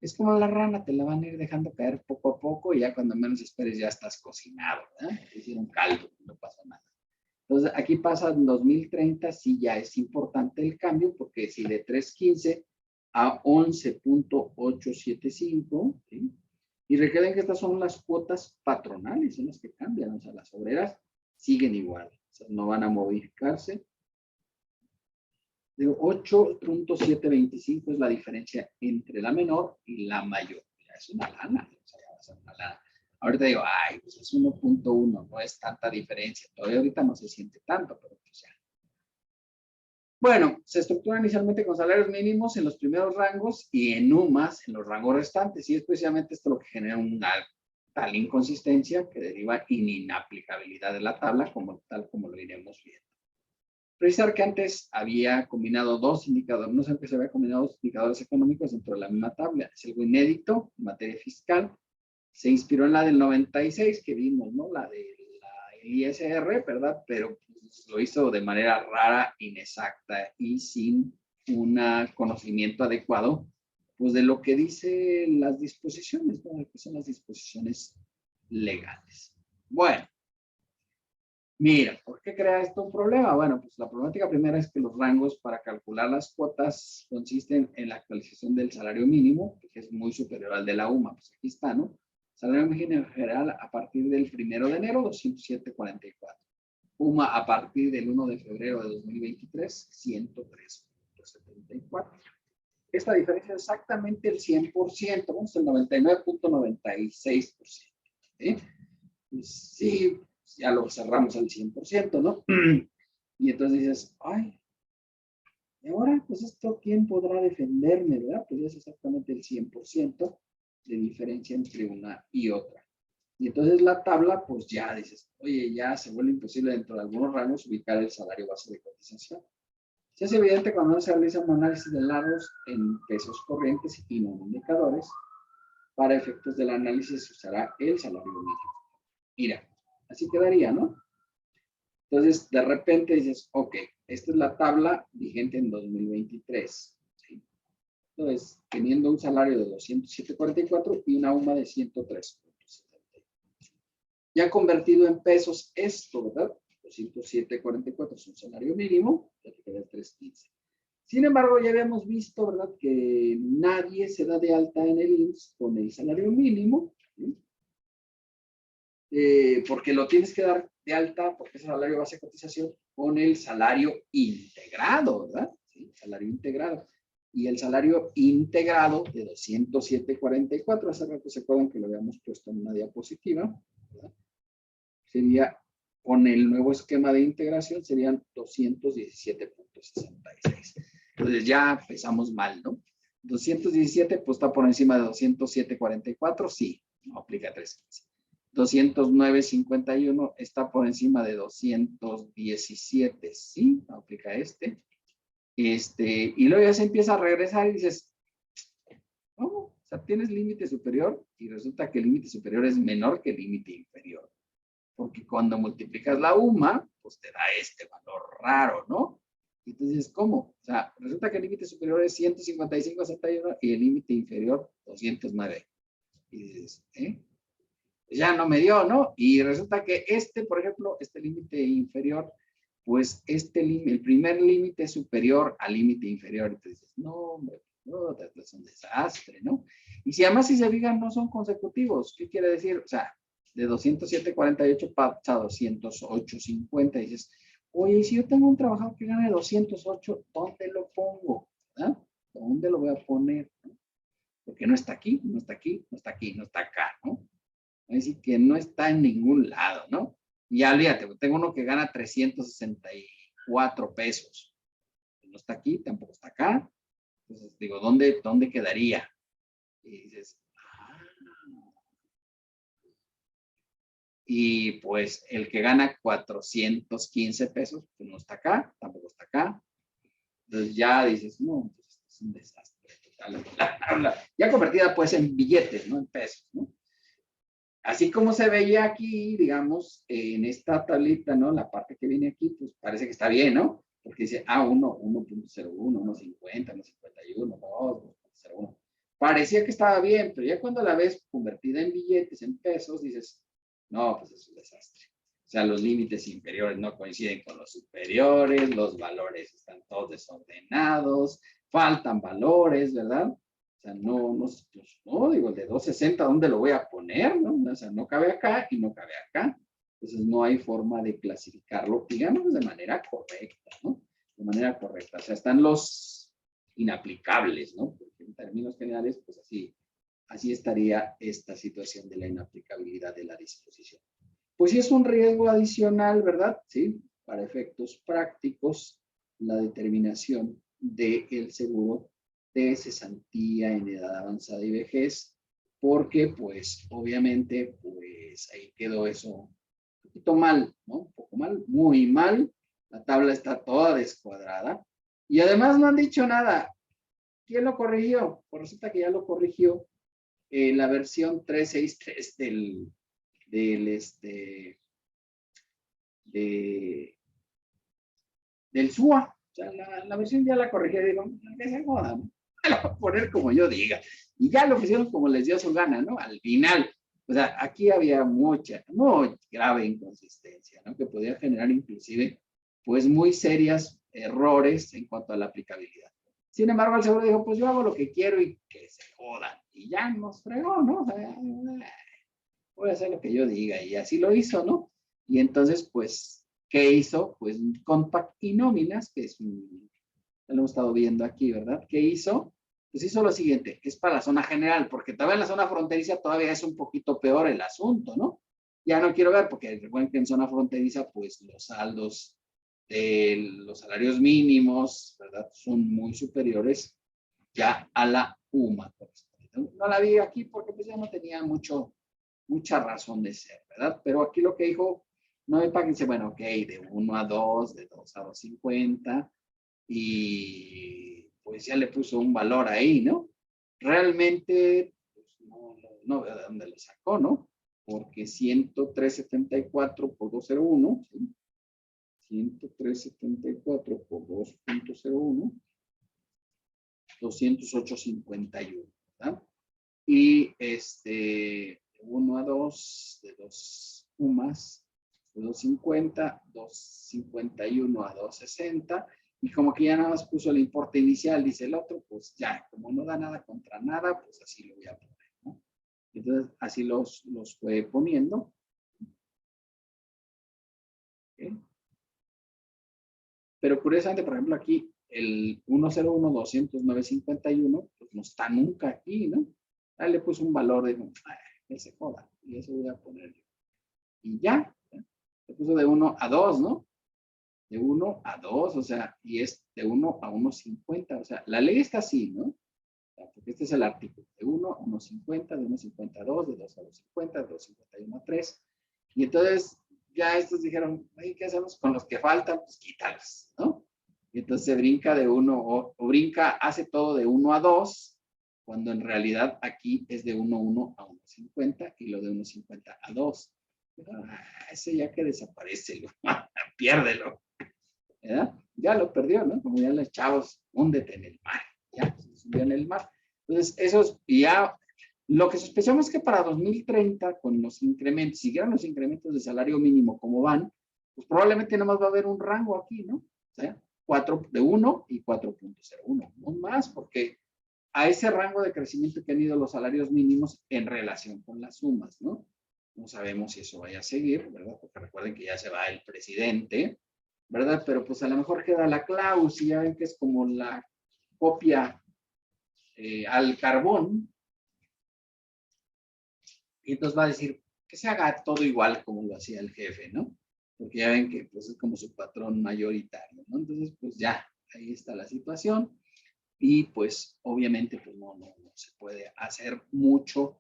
Es como la rana, te la van a ir dejando caer poco a poco y ya cuando menos esperes ya estás cocinado, ¿eh? Hicieron caldo, no pasa nada. Entonces, aquí pasa en 2030, sí ya es importante el cambio, porque si de 3.15 a 11.875, ¿sí? Y recuerden que estas son las cuotas patronales, son las que cambian, o sea, las obreras siguen igual, o sea, no van a modificarse. De 8.725 es la diferencia entre la menor y la mayor. Ya es una lana, o sea, ya va a ser una lana. Ahorita digo, pues es 1.1, no es tanta diferencia. Todavía ahorita no se siente tanto, pero pues ya. Bueno, se estructura inicialmente con salarios mínimos en los primeros rangos y en UMAS en los rangos restantes. Y es precisamente esto lo que genera una tal inconsistencia que deriva en inaplicabilidad de la tabla, tal como lo iremos viendo. Precisar que antes había combinado dos indicadores, no sé que se había combinado dos indicadores económicos dentro de la misma tabla. Es algo inédito en materia fiscal. Se inspiró en la del 96 que vimos, ¿no? La del ISR, ¿verdad? Pero pues, lo hizo de manera rara, inexacta y sin un conocimiento adecuado, pues de lo que dicen las disposiciones, ¿no? Que son las disposiciones legales. Bueno. Mira, ¿por qué crea esto un problema? Bueno, pues la problemática primera es que los rangos para calcular las cuotas consisten en la actualización del salario mínimo, que es muy superior al de la UMA. Pues aquí está, ¿no? Salario mínimo general a partir del 1 de enero, 207.44. UMA a partir del 1 de febrero de 2023, 103.74. Esta diferencia es exactamente el 100%, vamos al 99.96%. ¿Sí? Pues sí, ya lo cerramos al 100%, ¿no? Y entonces dices, y ahora, pues esto, ¿quién podrá defenderme, verdad? Pues es exactamente el 100% de diferencia entre una y otra. Y entonces la tabla, pues ya dices, oye, ya se vuelve imposible dentro de algunos rangos ubicar el salario base de cotización. Se hace evidente cuando se realiza un análisis de lados en pesos corrientes y no en indicadores. Para efectos del análisis se usará el salario mínimo. Mira, así quedaría, ¿no? Entonces, de repente dices, ok, esta es la tabla vigente en 2023. ¿Sí? Entonces, teniendo un salario de 207.44 y una UMA de 103.70. Ya convertido en pesos esto, ¿verdad? 207.44 es un salario mínimo, ya te queda 3.15. Sin embargo, ya habíamos visto, ¿verdad?, que nadie se da de alta en el IMSS con el salario mínimo, ¿sí? Porque lo tienes que dar de alta, porque es el salario base de cotización, con el salario integrado, ¿verdad? ¿Sí? Salario integrado. Y el salario integrado de 207.44, hace rato se acuerdan que lo habíamos puesto en una diapositiva, ¿verdad? Sería, con el nuevo esquema de integración, serían 217.66. Entonces ya empezamos mal, ¿no? 217, pues está por encima de 207.44, sí, no aplica 315. 209.51 está por encima de 217, sí, aplica este. Y luego ya se empieza a regresar y dices, ¿cómo? O sea, tienes límite superior y resulta que el límite superior es menor que el límite inferior. Porque cuando multiplicas la UMA, pues te da este valor raro, ¿no? Entonces, ¿cómo? O sea, resulta que el límite superior es 155.61 y el límite inferior 209. Y dices, ya no me dio, ¿no? Y resulta que por ejemplo, este límite inferior, pues el primer límite superior al límite inferior. Entonces dices, no, hombre, no, es un desastre, ¿no? Y si además, si se fijan, no son consecutivos, ¿qué quiere decir? O sea, de 207.48 pasa a 208.50. Y dices, oye, si yo tengo un trabajador que gana 208, ¿dónde lo pongo? ¿Ah? ¿Dónde lo voy a poner? Porque no está aquí, no está aquí, no está aquí, no está acá, ¿no? Es decir, que no está en ningún lado, ¿no? Y ya olvídate, tengo uno que gana 364 pesos. No está aquí, tampoco está acá. Entonces digo, ¿dónde quedaría? Y dices, y pues el que gana 415 pesos, pues no está acá, tampoco está acá. Entonces ya dices, no, pues es un desastre total. Ya convertida pues en billetes, no en pesos, ¿no? Así como se veía aquí, digamos, en esta tablita, ¿no? La parte que viene aquí, pues parece que está bien, ¿no? Porque dice A1, 1.01, 1.50, 1.51, 2.01. Parecía que estaba bien, pero ya cuando la ves convertida en billetes, en pesos, dices, no, pues es un desastre. O sea, los límites inferiores no coinciden con los superiores, los valores están todos desordenados, faltan valores, ¿verdad? O sea, pues, no, digo, el de 260, ¿dónde lo voy a poner? ¿No? O sea, no cabe acá y no cabe acá. Entonces, no hay forma de clasificarlo, digamos, de manera correcta, ¿no? De manera correcta. O sea, están los inaplicables, ¿no? Porque en términos generales, pues así estaría esta situación de la inaplicabilidad de la disposición. Pues sí es un riesgo adicional, ¿verdad? Sí, para efectos prácticos, la determinación del seguro de cesantía en edad avanzada y vejez, porque pues obviamente pues ahí quedó eso un poquito mal, ¿no? Un poco mal, muy mal. La tabla está toda descuadrada y además no han dicho nada. ¿Quién lo corrigió? Pues resulta que ya lo corrigió la versión 363 del SUA. O sea, la versión ya la corrigí, digo, que se joda, ¿no? La voy a poner como yo diga. Y ya lo pusieron como les dio su gana, ¿no? Al final. O sea, aquí había muy grave inconsistencia, ¿no? Que podía generar inclusive, pues, muy serios errores en cuanto a la aplicabilidad. Sin embargo, el seguro dijo, pues yo hago lo que quiero y que se jodan. Y ya nos fregó, ¿no? O sea, voy a hacer lo que yo diga. Y así lo hizo, ¿no? Y entonces, pues, ¿qué hizo? Pues Compact y Nóminas, que es lo hemos estado viendo aquí, ¿verdad? ¿Qué hizo? Pues hizo lo siguiente, es para la zona general, porque todavía en la zona fronteriza todavía es un poquito peor el asunto, ¿no? Ya no quiero ver, porque recuerden que en zona fronteriza, pues los saldos de los salarios mínimos, ¿verdad? Son muy superiores ya a la UMA. No la vi aquí porque pues ya no tenía mucha razón de ser, ¿verdad? Pero aquí lo que dijo, no me paguen, dice, bueno, ok, de 1 a 2, de 2 a 2.50, y pues ya le puso un valor ahí, ¿no? Realmente, pues no veo de dónde lo sacó, ¿no? Porque 103.74 por 2.01, ¿sí? 103.74 por 2.01, 208.51, ¿verdad? Y 1 a 2, de 2 UMAS, de 2.50, 2.51 a 2.60, Y como que ya nada más puso el importe inicial, dice el otro, pues ya, como no da nada contra nada, pues así lo voy a poner, ¿no? Entonces, así los fue poniendo. ¿Okay? Pero curiosamente, por ejemplo, aquí el 101.209.51, pues no está nunca aquí, ¿no? Ahí le puse un valor de, que se joda, y eso voy a poner yo. Y ya, se puso de 1 a 2, ¿no? De 1 a 2, o sea, y es de 1 a 1.50, o sea, la ley está así, ¿no? O sea, porque este es el artículo, de 1 a 1.50, de 1.50 a 2, de 2 a 2.50, de 2.51 a 3, y entonces ya estos dijeron, ¿qué hacemos con los que faltan? Pues quítalos, ¿no? Y entonces se brinca de 1, o brinca, hace todo de 1 a 2, cuando en realidad aquí es de 1 a 1.50 y lo de 1.50 a 2. Ese ya que desaparece, piérdelo. ¿Verdad? Ya lo perdió, ¿no? Como ya los chavos, húndete en el mar, ya se subió en el mar. Entonces, esos, ya, lo que sospechamos es que para 2030, con los incrementos, si siguieran los incrementos de salario mínimo como van, pues probablemente nomás va a haber un rango aquí, ¿no? O sea, 4 de 1 y 4.01, no más, porque a ese rango de crecimiento que han ido los salarios mínimos en relación con las sumas, ¿no? No sabemos si eso vaya a seguir, ¿verdad? Porque recuerden que ya se va el presidente, ¿verdad? Pero pues a lo mejor queda la Klaus y ya ven que es como la copia al carbón. Y entonces va a decir que se haga todo igual como lo hacía el jefe, ¿no? Porque ya ven que pues es como su patrón mayoritario, ¿no? Entonces pues ya, ahí está la situación. Y pues obviamente pues no se puede hacer mucho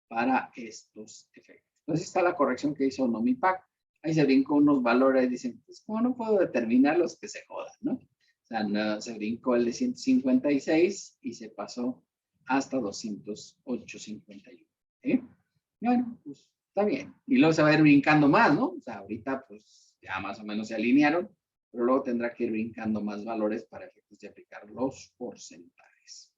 para estos efectos. Entonces está la corrección que hizo Nomipac. Ahí se brincó unos valores y dicen, pues como no puedo determinar los que se jodan, ¿no? O sea, no, se brincó el de 156 y se pasó hasta 208.51. ¿Eh? Bueno, pues está bien. Y luego se va a ir brincando más, ¿no? O sea, ahorita pues ya más o menos se alinearon, pero luego tendrá que ir brincando más valores para efectos de aplicar los porcentajes.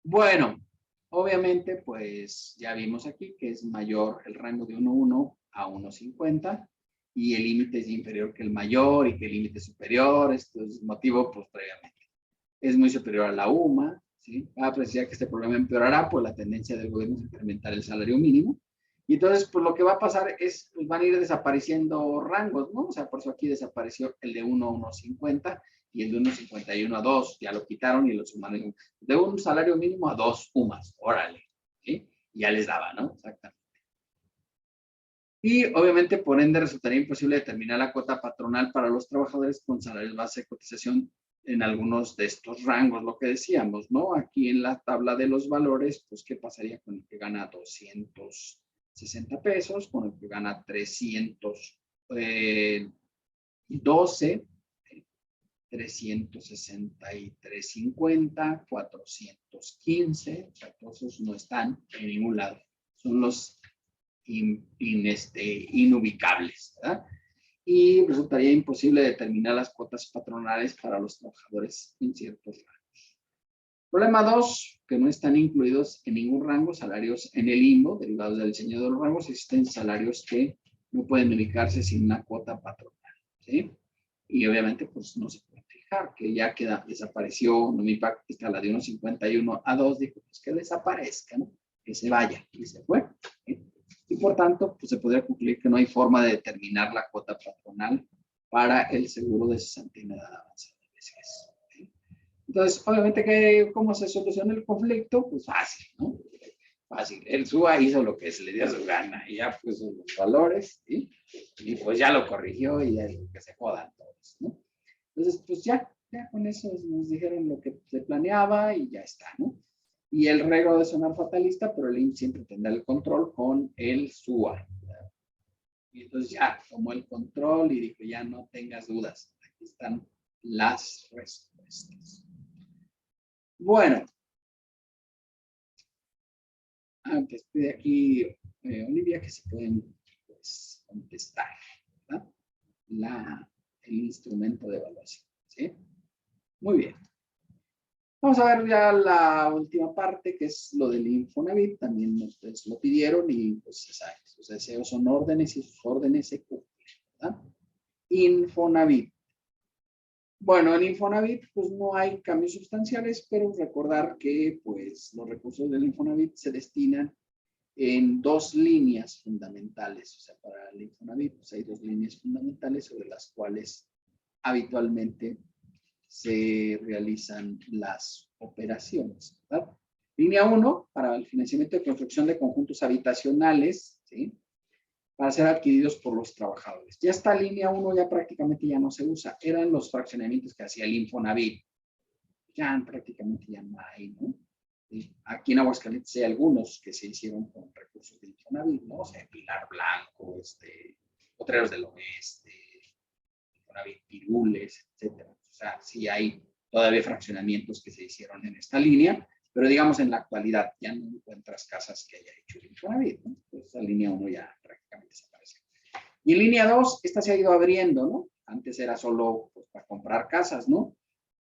Bueno, obviamente, pues ya vimos aquí que es mayor el rango de 1.1 a 1.50 y el límite es inferior que el mayor y que el límite es superior. Esto es motivo, pues previamente. Es muy superior a la UMA, ¿sí? Va a apreciar que este problema empeorará por la tendencia del gobierno a incrementar el salario mínimo. Y entonces, pues lo que va a pasar es, pues van a ir desapareciendo rangos, ¿no? O sea, por eso aquí desapareció el de 1 a 1.50 y el de 1.51 a 2, ya lo quitaron y lo sumaron de un salario mínimo a 2 UMAS, órale, ¿sí? Y ya les daba, ¿no? Exactamente. Y obviamente, por ende, resultaría imposible determinar la cuota patronal para los trabajadores con salarios base de cotización en algunos de estos rangos, lo que decíamos, ¿no? Aquí en la tabla de los valores, pues, ¿qué pasaría con el que gana 260 pesos, con el que gana 312, 363.50, 415, o sea, todos esos no están en ningún lado. Son los inubicables, ¿verdad? Y resultaría imposible determinar las cuotas patronales para los trabajadores en ciertos rangos. Problema 2, que no están incluidos en ningún rango, salarios en el limbo, derivados del diseño de los rangos, existen salarios que no pueden ubicarse sin una cuota patronal, ¿sí? Y obviamente, pues no se puede fijar, que ya queda, desapareció, Nomipac, está la de 1.51 a 2, dijo, pues que desaparezca, ¿no? Que se vaya, y se fue, ¿sí? Y por tanto, pues se podría concluir que no hay forma de determinar la cuota patronal para el seguro de cesantía en edad avanzada. ¿Sí? Entonces, obviamente, ¿cómo se soluciona el conflicto? Pues fácil, ¿no? Fácil. El SUA hizo lo que se le dio a su gana y ya puso los valores, ¿sí? Y pues ya lo corrigió y ya que se jodan todos, ¿no? Entonces, pues ya con eso nos dijeron lo que se planeaba y ya está, ¿no? Y el riesgo de sonar fatalista, pero el IMSS siempre tendrá el control con el SUA. Y entonces ya tomó el control y dijo, ya no tengas dudas, aquí están las respuestas. Bueno. Pues pide aquí, Olivia, que se pueden pues, contestar, ¿verdad? El instrumento de evaluación, ¿sí? Muy bien. Vamos a ver ya la última parte, que es lo del Infonavit. También ustedes lo pidieron y pues se sabe, sus deseos son órdenes y sus órdenes se cumplen, ¿verdad? Infonavit. Bueno, en Infonavit pues no hay cambios sustanciales, pero recordar que pues los recursos del Infonavit se destinan en dos líneas fundamentales. O sea, para el Infonavit pues hay dos líneas fundamentales sobre las cuales habitualmente se realizan las operaciones, ¿verdad? Línea 1, para el financiamiento de construcción de conjuntos habitacionales, ¿sí? Para ser adquiridos por los trabajadores. Ya esta línea 1 ya prácticamente ya no se usa. Eran los fraccionamientos que hacía el Infonavit. Ya prácticamente ya no hay, ¿no? Aquí en Aguascalientes hay algunos que se hicieron con recursos del Infonavit, ¿no? O sea, Pilar Blanco, Potreros del Oeste, Infonavit Pirules, etcétera. O sea, sí hay todavía fraccionamientos que se hicieron en esta línea, pero digamos en la actualidad ya no encuentras casas que haya hecho el Infonavit, ¿no? Entonces la línea 1 ya prácticamente desaparece. Y en línea 2, esta se ha ido abriendo, ¿no? Antes era solo pues, para comprar casas, ¿no?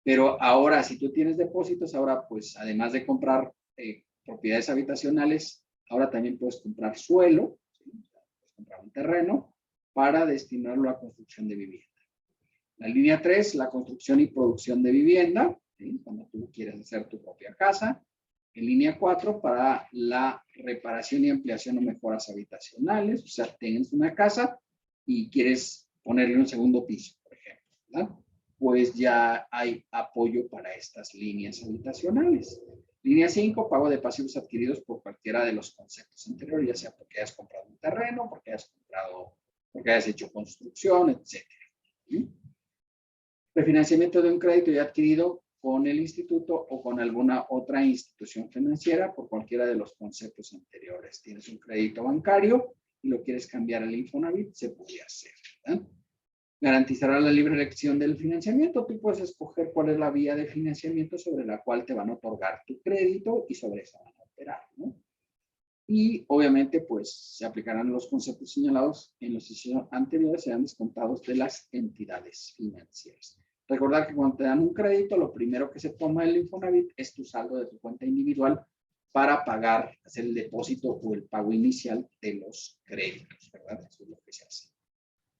Pero ahora, si tú tienes depósitos, ahora pues además de comprar propiedades habitacionales, ahora también puedes comprar suelo, ¿sí? Puedes comprar un terreno para destinarlo a construcción de vivienda. La línea 3, la construcción y producción de vivienda, ¿sí? Cuando tú quieres hacer tu propia casa. En línea 4, para la reparación y ampliación o mejoras habitacionales, o sea, tienes una casa y quieres ponerle un segundo piso, por ejemplo, ¿verdad? Pues ya hay apoyo para estas líneas habitacionales. Línea 5, pago de pasivos adquiridos por cualquiera de los conceptos anteriores, ya sea porque hayas comprado un terreno, porque hayas hecho construcción, etc. ¿Sí? Refinanciamiento de un crédito ya adquirido con el instituto o con alguna otra institución financiera por cualquiera de los conceptos anteriores. Tienes un crédito bancario y lo quieres cambiar al Infonavit, se podría hacer, ¿verdad? Garantizará la libre elección del financiamiento. Tú puedes escoger cuál es la vía de financiamiento sobre la cual te van a otorgar tu crédito y sobre esa van a operar, ¿no? Y obviamente, pues, se aplicarán los conceptos señalados en los ejercicios anteriores, serán descontados de las entidades financieras. Recordar que cuando te dan un crédito, lo primero que se toma el Infonavit es tu saldo de tu cuenta individual para pagar, hacer el depósito o el pago inicial de los créditos, ¿verdad? Eso es lo que se hace.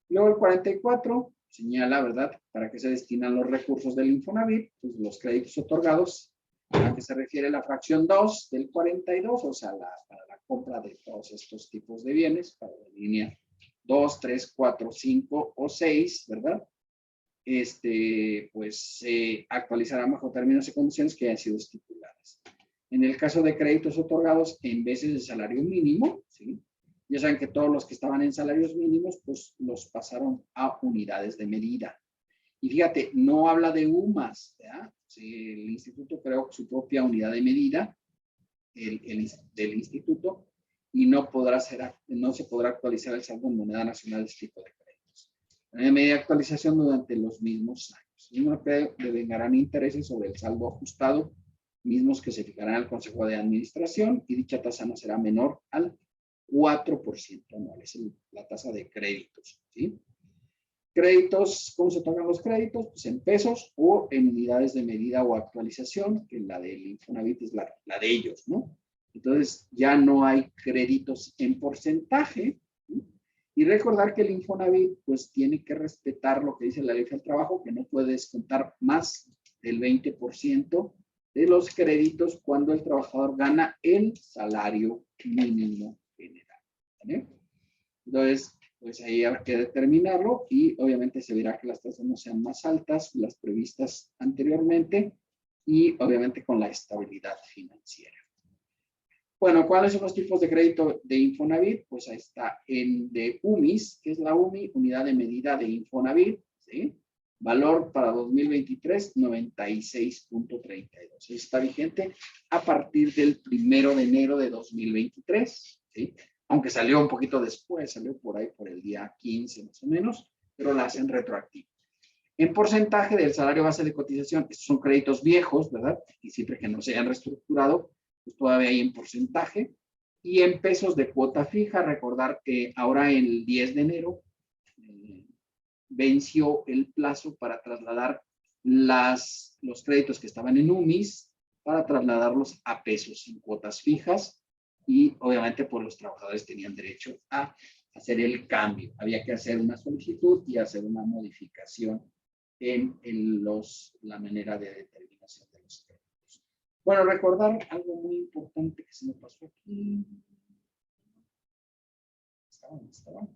Luego el 44 señala, ¿verdad?, para qué se destinan los recursos del Infonavit, pues los créditos otorgados, a que se refiere la fracción 2 del 42, o sea, para la compra de todos estos tipos de bienes, para la línea 2, 3, 4, 5 o 6, ¿verdad? Pues se actualizarán bajo términos y condiciones que hayan sido estipuladas. En el caso de créditos otorgados en veces de salario mínimo, ¿sí? Ya saben que todos los que estaban en salarios mínimos, pues los pasaron a unidades de medida. Y fíjate, no habla de UMAS, ¿verdad? Sí, el instituto creó su propia unidad de medida del instituto y no se podrá actualizar el saldo en moneda nacional de este tipo de créditos. Hay media actualización durante los mismos años. Mismo que devengarán intereses sobre el saldo ajustado, mismos que se fijarán al Consejo de Administración, y dicha tasa no será menor al 4% anual. Es la tasa de créditos, ¿sí? Créditos, ¿cómo se otorgan los créditos? Pues en pesos o en unidades de medida o actualización, que la del Infonavit es la de ellos, ¿no? Entonces, ya no hay créditos en porcentaje, ¿sí? Y recordar que el Infonavit, pues, tiene que respetar lo que dice la Ley del Trabajo, que no puede descontar más del 20% de los créditos cuando el trabajador gana el salario mínimo general, ¿vale? Entonces, pues ahí habrá que determinarlo y obviamente se verá que las tasas no sean más altas, las previstas anteriormente, y obviamente con la estabilidad financiera. Bueno, ¿cuáles son los tipos de crédito de Infonavit? Pues ahí está el de UMIS, que es la UMI, unidad de medida de Infonavit, ¿sí? Valor para 2023, 96.32. Está vigente a partir del 1 de enero de 2023, ¿sí? Aunque salió un poquito después, salió por ahí por el día 15 más o menos, pero la hacen retroactiva. En porcentaje del salario base de cotización, estos son créditos viejos, ¿verdad? Y siempre que no se hayan reestructurado, pues todavía hay en porcentaje. Y en pesos de cuota fija, recordar que ahora el 10 de enero venció el plazo para trasladar los créditos que estaban en UMIS, para trasladarlos a pesos en cuotas fijas, y obviamente pues los trabajadores tenían derecho a hacer el cambio. Había que hacer una solicitud y hacer una modificación en la manera de determinación de los créditos. Bueno, recordar algo muy importante que se me pasó aquí. Estaba.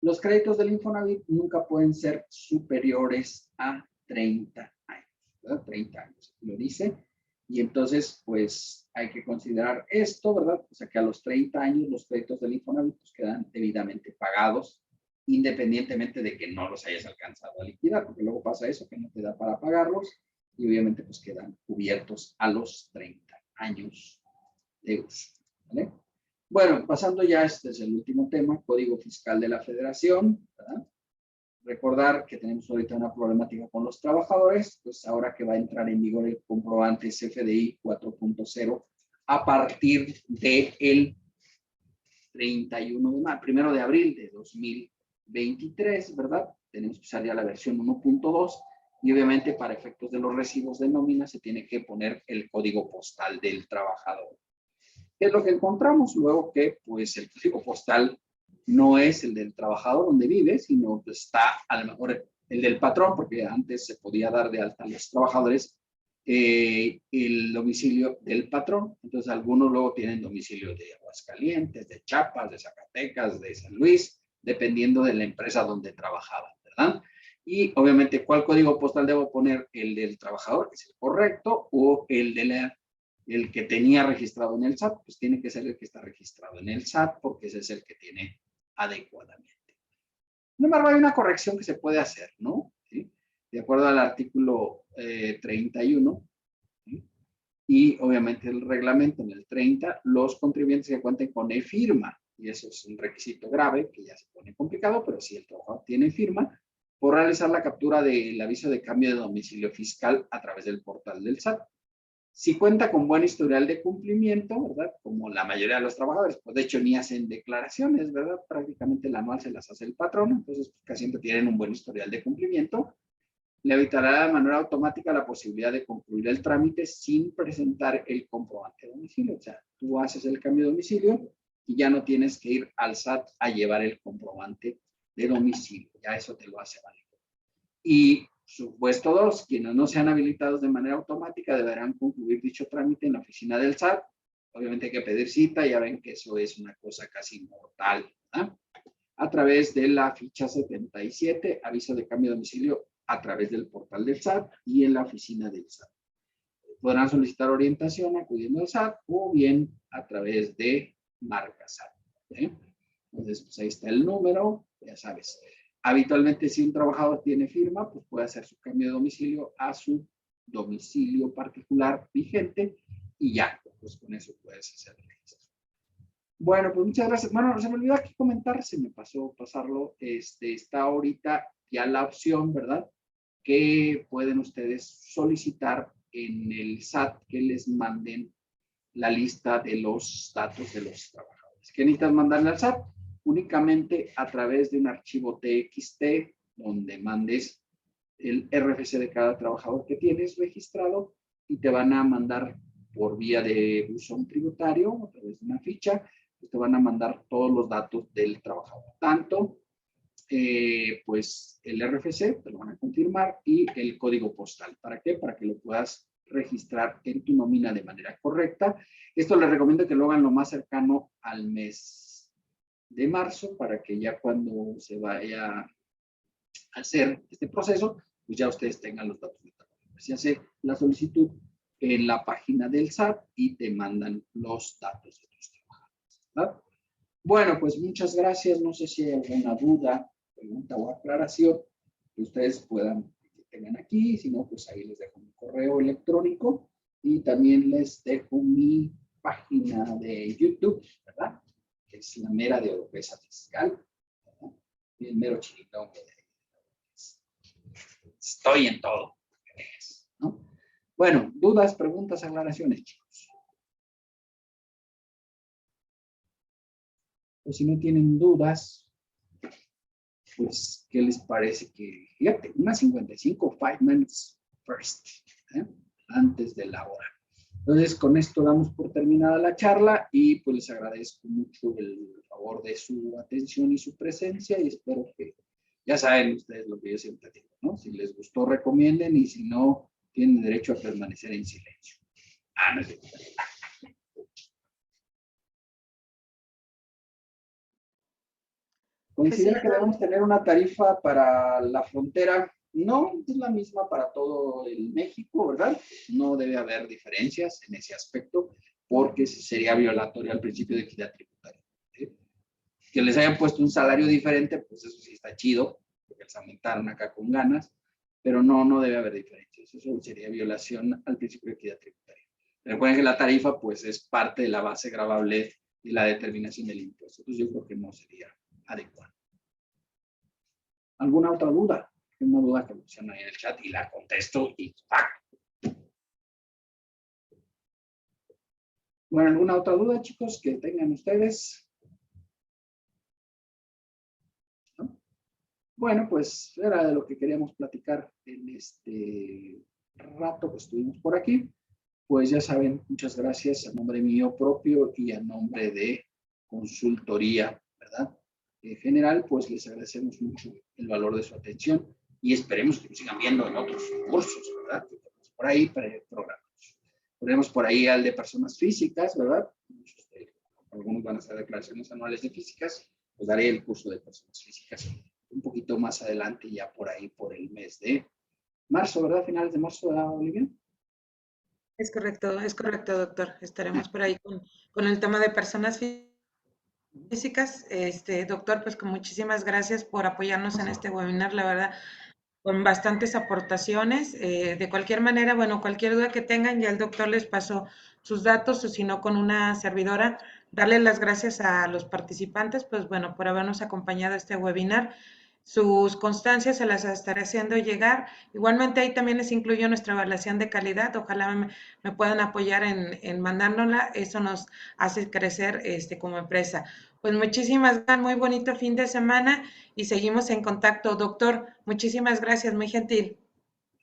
Los créditos del Infonavit nunca pueden ser superiores a 30 años, ¿verdad? 30 años, lo dice. Y entonces, pues, hay que considerar esto, ¿verdad? O sea, que a los 30 años los créditos del Infonavit pues, quedan debidamente pagados, independientemente de que no los hayas alcanzado a liquidar, porque luego pasa eso, que no te da para pagarlos, y obviamente, pues, quedan cubiertos a los 30 años de uso, ¿vale? Bueno, pasando ya, este es el último tema, Código Fiscal de la Federación, ¿verdad? Recordar que tenemos ahorita una problemática con los trabajadores, pues ahora que va a entrar en vigor el comprobante CFDI 4.0 a partir del 1 de abril de 2023, ¿verdad? Tenemos que usar ya la versión 1.2 y obviamente para efectos de los recibos de nómina se tiene que poner el código postal del trabajador. ¿Qué es lo que encontramos? Luego que pues el código postal no es el del trabajador donde vive, sino que está a lo mejor el del patrón, porque antes se podía dar de alta a los trabajadores el domicilio del patrón. Entonces algunos luego tienen domicilio de Aguascalientes, de Chiapas, de Zacatecas, de San Luis, dependiendo de la empresa donde trabajaban, ¿verdad? Y obviamente, ¿cuál código postal debo poner? El del trabajador, que es el correcto, o el de el que tenía registrado en el SAT, pues tiene que ser el que está registrado en el SAT, porque ese es el que tiene adecuadamente. Sin embargo, hay una corrección que se puede hacer, ¿no? ¿Sí? De acuerdo al artículo 31, ¿sí? Y obviamente el reglamento en el 30, los contribuyentes que cuenten con e-firma, y eso es un requisito grave, que ya se pone complicado, pero si el trabajador tiene firma, por realizar la captura del aviso de cambio de domicilio fiscal a través del portal del SAT. Si cuenta con buen historial de cumplimiento, ¿verdad? Como la mayoría de los trabajadores, pues de hecho ni hacen declaraciones, ¿verdad? Prácticamente el anual se las hace el patrón, entonces pues, casi siempre tienen un buen historial de cumplimiento. Le evitará de manera automática la posibilidad de concluir el trámite sin presentar el comprobante de domicilio. O sea, tú haces el cambio de domicilio y ya no tienes que ir al SAT a llevar el comprobante de domicilio. Ya eso te lo hace válido. Y supuesto 2, quienes no sean habilitados de manera automática deberán concluir dicho trámite en la oficina del SAT. Obviamente hay que pedir cita, ya ven que eso es una cosa casi mortal, ¿verdad? A través de la ficha 77, aviso de cambio de domicilio a través del portal del SAT y en la oficina del SAT. Podrán solicitar orientación acudiendo al SAT o bien a través de marca SAT. ¿Eh? Entonces, pues ahí está el número, ya sabes. Habitualmente, si un trabajador tiene firma, pues puede hacer su cambio de domicilio a su domicilio particular vigente y ya, pues con eso puedes hacer el registro. Bueno, pues muchas gracias. Bueno, se me olvidó aquí comentar, se me pasó pasarlo. Está ahorita ya la opción, ¿verdad? Que pueden ustedes solicitar en el SAT que les manden la lista de los datos de los trabajadores. ¿Qué necesitas mandarle al SAT? Únicamente a través de un archivo TXT donde mandes el RFC de cada trabajador que tienes registrado y te van a mandar por vía de buzón tributario, a través de una ficha, pues te van a mandar todos los datos del trabajador. Tanto, pues, el RFC, te lo van a confirmar, y el código postal. ¿Para qué? Para que lo puedas registrar en tu nómina de manera correcta. Esto les recomiendo que lo hagan lo más cercano al mes de marzo, para que ya cuando se vaya a hacer este proceso, pues ya ustedes tengan los datos de trabajo. Se hace la solicitud en la página del SAT y te mandan los datos de tus trabajadores, ¿verdad? Bueno, pues muchas gracias. No sé si hay alguna duda, pregunta o aclaración que ustedes puedan tengan aquí. Si no, pues ahí les dejo mi correo electrónico y también les dejo mi página de YouTube, ¿verdad? Que es la mera de Oropesa Fiscal, ¿verdad? Y el mero chiquitón que estoy en todo, ¿no? Bueno, dudas, preguntas, aclaraciones, chicos. Pues si no tienen dudas, pues, ¿qué les parece que, fíjate, una 55, 5 minutes first, antes de la hora? Entonces, con esto damos por terminada la charla y pues les agradezco mucho el favor de su atención y su presencia y espero que, ya saben ustedes lo que yo siempre digo, ¿no? Si les gustó, recomienden, y si no, tienen derecho a permanecer en silencio. No es cierto. ¿Considera que debemos tener una tarifa para la frontera? No, es la misma para todo el México, ¿verdad? No debe haber diferencias en ese aspecto, porque sería violatorio al principio de equidad tributaria. ¿Sí? Que les hayan puesto un salario diferente, pues eso sí está chido, porque les aumentaron acá con ganas, pero no debe haber diferencias. Eso sería violación al principio de equidad tributaria. Recuerden que la tarifa, pues, es parte de la base gravable y la determinación del impuesto. Entonces, yo creo que no sería adecuado. ¿Alguna otra duda? Una duda que mencionan ahí en el chat y la contesto y ¡pac! Bueno, ¿alguna otra duda, chicos, que tengan ustedes? ¿No? Bueno, pues era de lo que queríamos platicar en este rato que estuvimos por aquí. Pues ya saben, muchas gracias a nombre mío propio y a nombre de Consultoría, ¿verdad? En general, pues les agradecemos mucho el valor de su atención y esperemos que nos sigan viendo en otros cursos, ¿verdad? Que tenemos por ahí para el programa. Ponemos por ahí al de personas físicas, ¿verdad? Algunos van a hacer declaraciones anuales de físicas, pues daré el curso de personas físicas un poquito más adelante, ya por ahí, por el mes de marzo, ¿verdad? Finales de marzo, ¿verdad, Olivia? Es correcto, doctor. Estaremos por ahí con el tema de personas físicas. Doctor, pues con muchísimas gracias por apoyarnos en este webinar, la verdad, con bastantes aportaciones. De cualquier manera, bueno, cualquier duda que tengan, ya el doctor les pasó sus datos, o si no, con una servidora, darle las gracias a los participantes, pues bueno, por habernos acompañado a este webinar. Sus constancias se las estaré haciendo llegar. Igualmente ahí también les incluyo nuestra evaluación de calidad. Ojalá me puedan apoyar en mandárnosla. Eso nos hace crecer como empresa. Pues muchísimas gracias, muy bonito fin de semana y seguimos en contacto. Doctor, muchísimas gracias, muy gentil.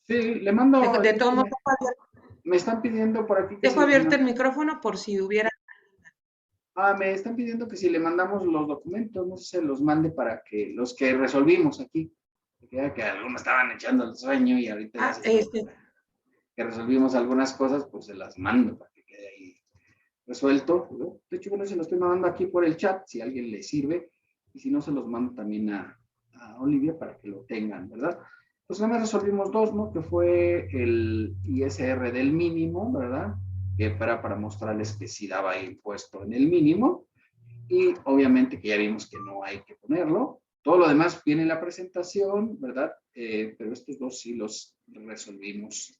Sí, le mando. De todo modo, Me están pidiendo por aquí que dejo abierto el micrófono por si hubiera. me están pidiendo que si le mandamos los documentos, no sé si se los mande para que los que resolvimos aquí, que algunos estaban echando el sueño y ahorita ya que resolvimos algunas cosas, pues se las mando para que quede ahí resuelto, ¿no? De hecho, bueno, se los estoy mandando aquí por el chat, si a alguien le sirve, y si no, se los mando también a Olivia para que lo tengan, ¿verdad? Pues nada más resolvimos dos, ¿no? Que fue el ISR del mínimo, ¿verdad? Que era para mostrarles que sí daba impuesto en el mínimo, y obviamente que ya vimos que no hay que ponerlo. Todo lo demás viene en la presentación, ¿verdad? Pero estos dos sí los resolvimos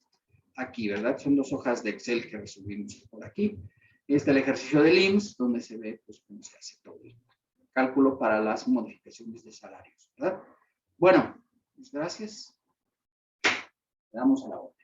aquí, ¿verdad? Son dos hojas de Excel que resolvimos por aquí. El ejercicio del IMSS, donde se ve pues, cómo se hace todo el cálculo para las modificaciones de salarios, ¿verdad? Bueno, pues gracias. Le damos a la hora.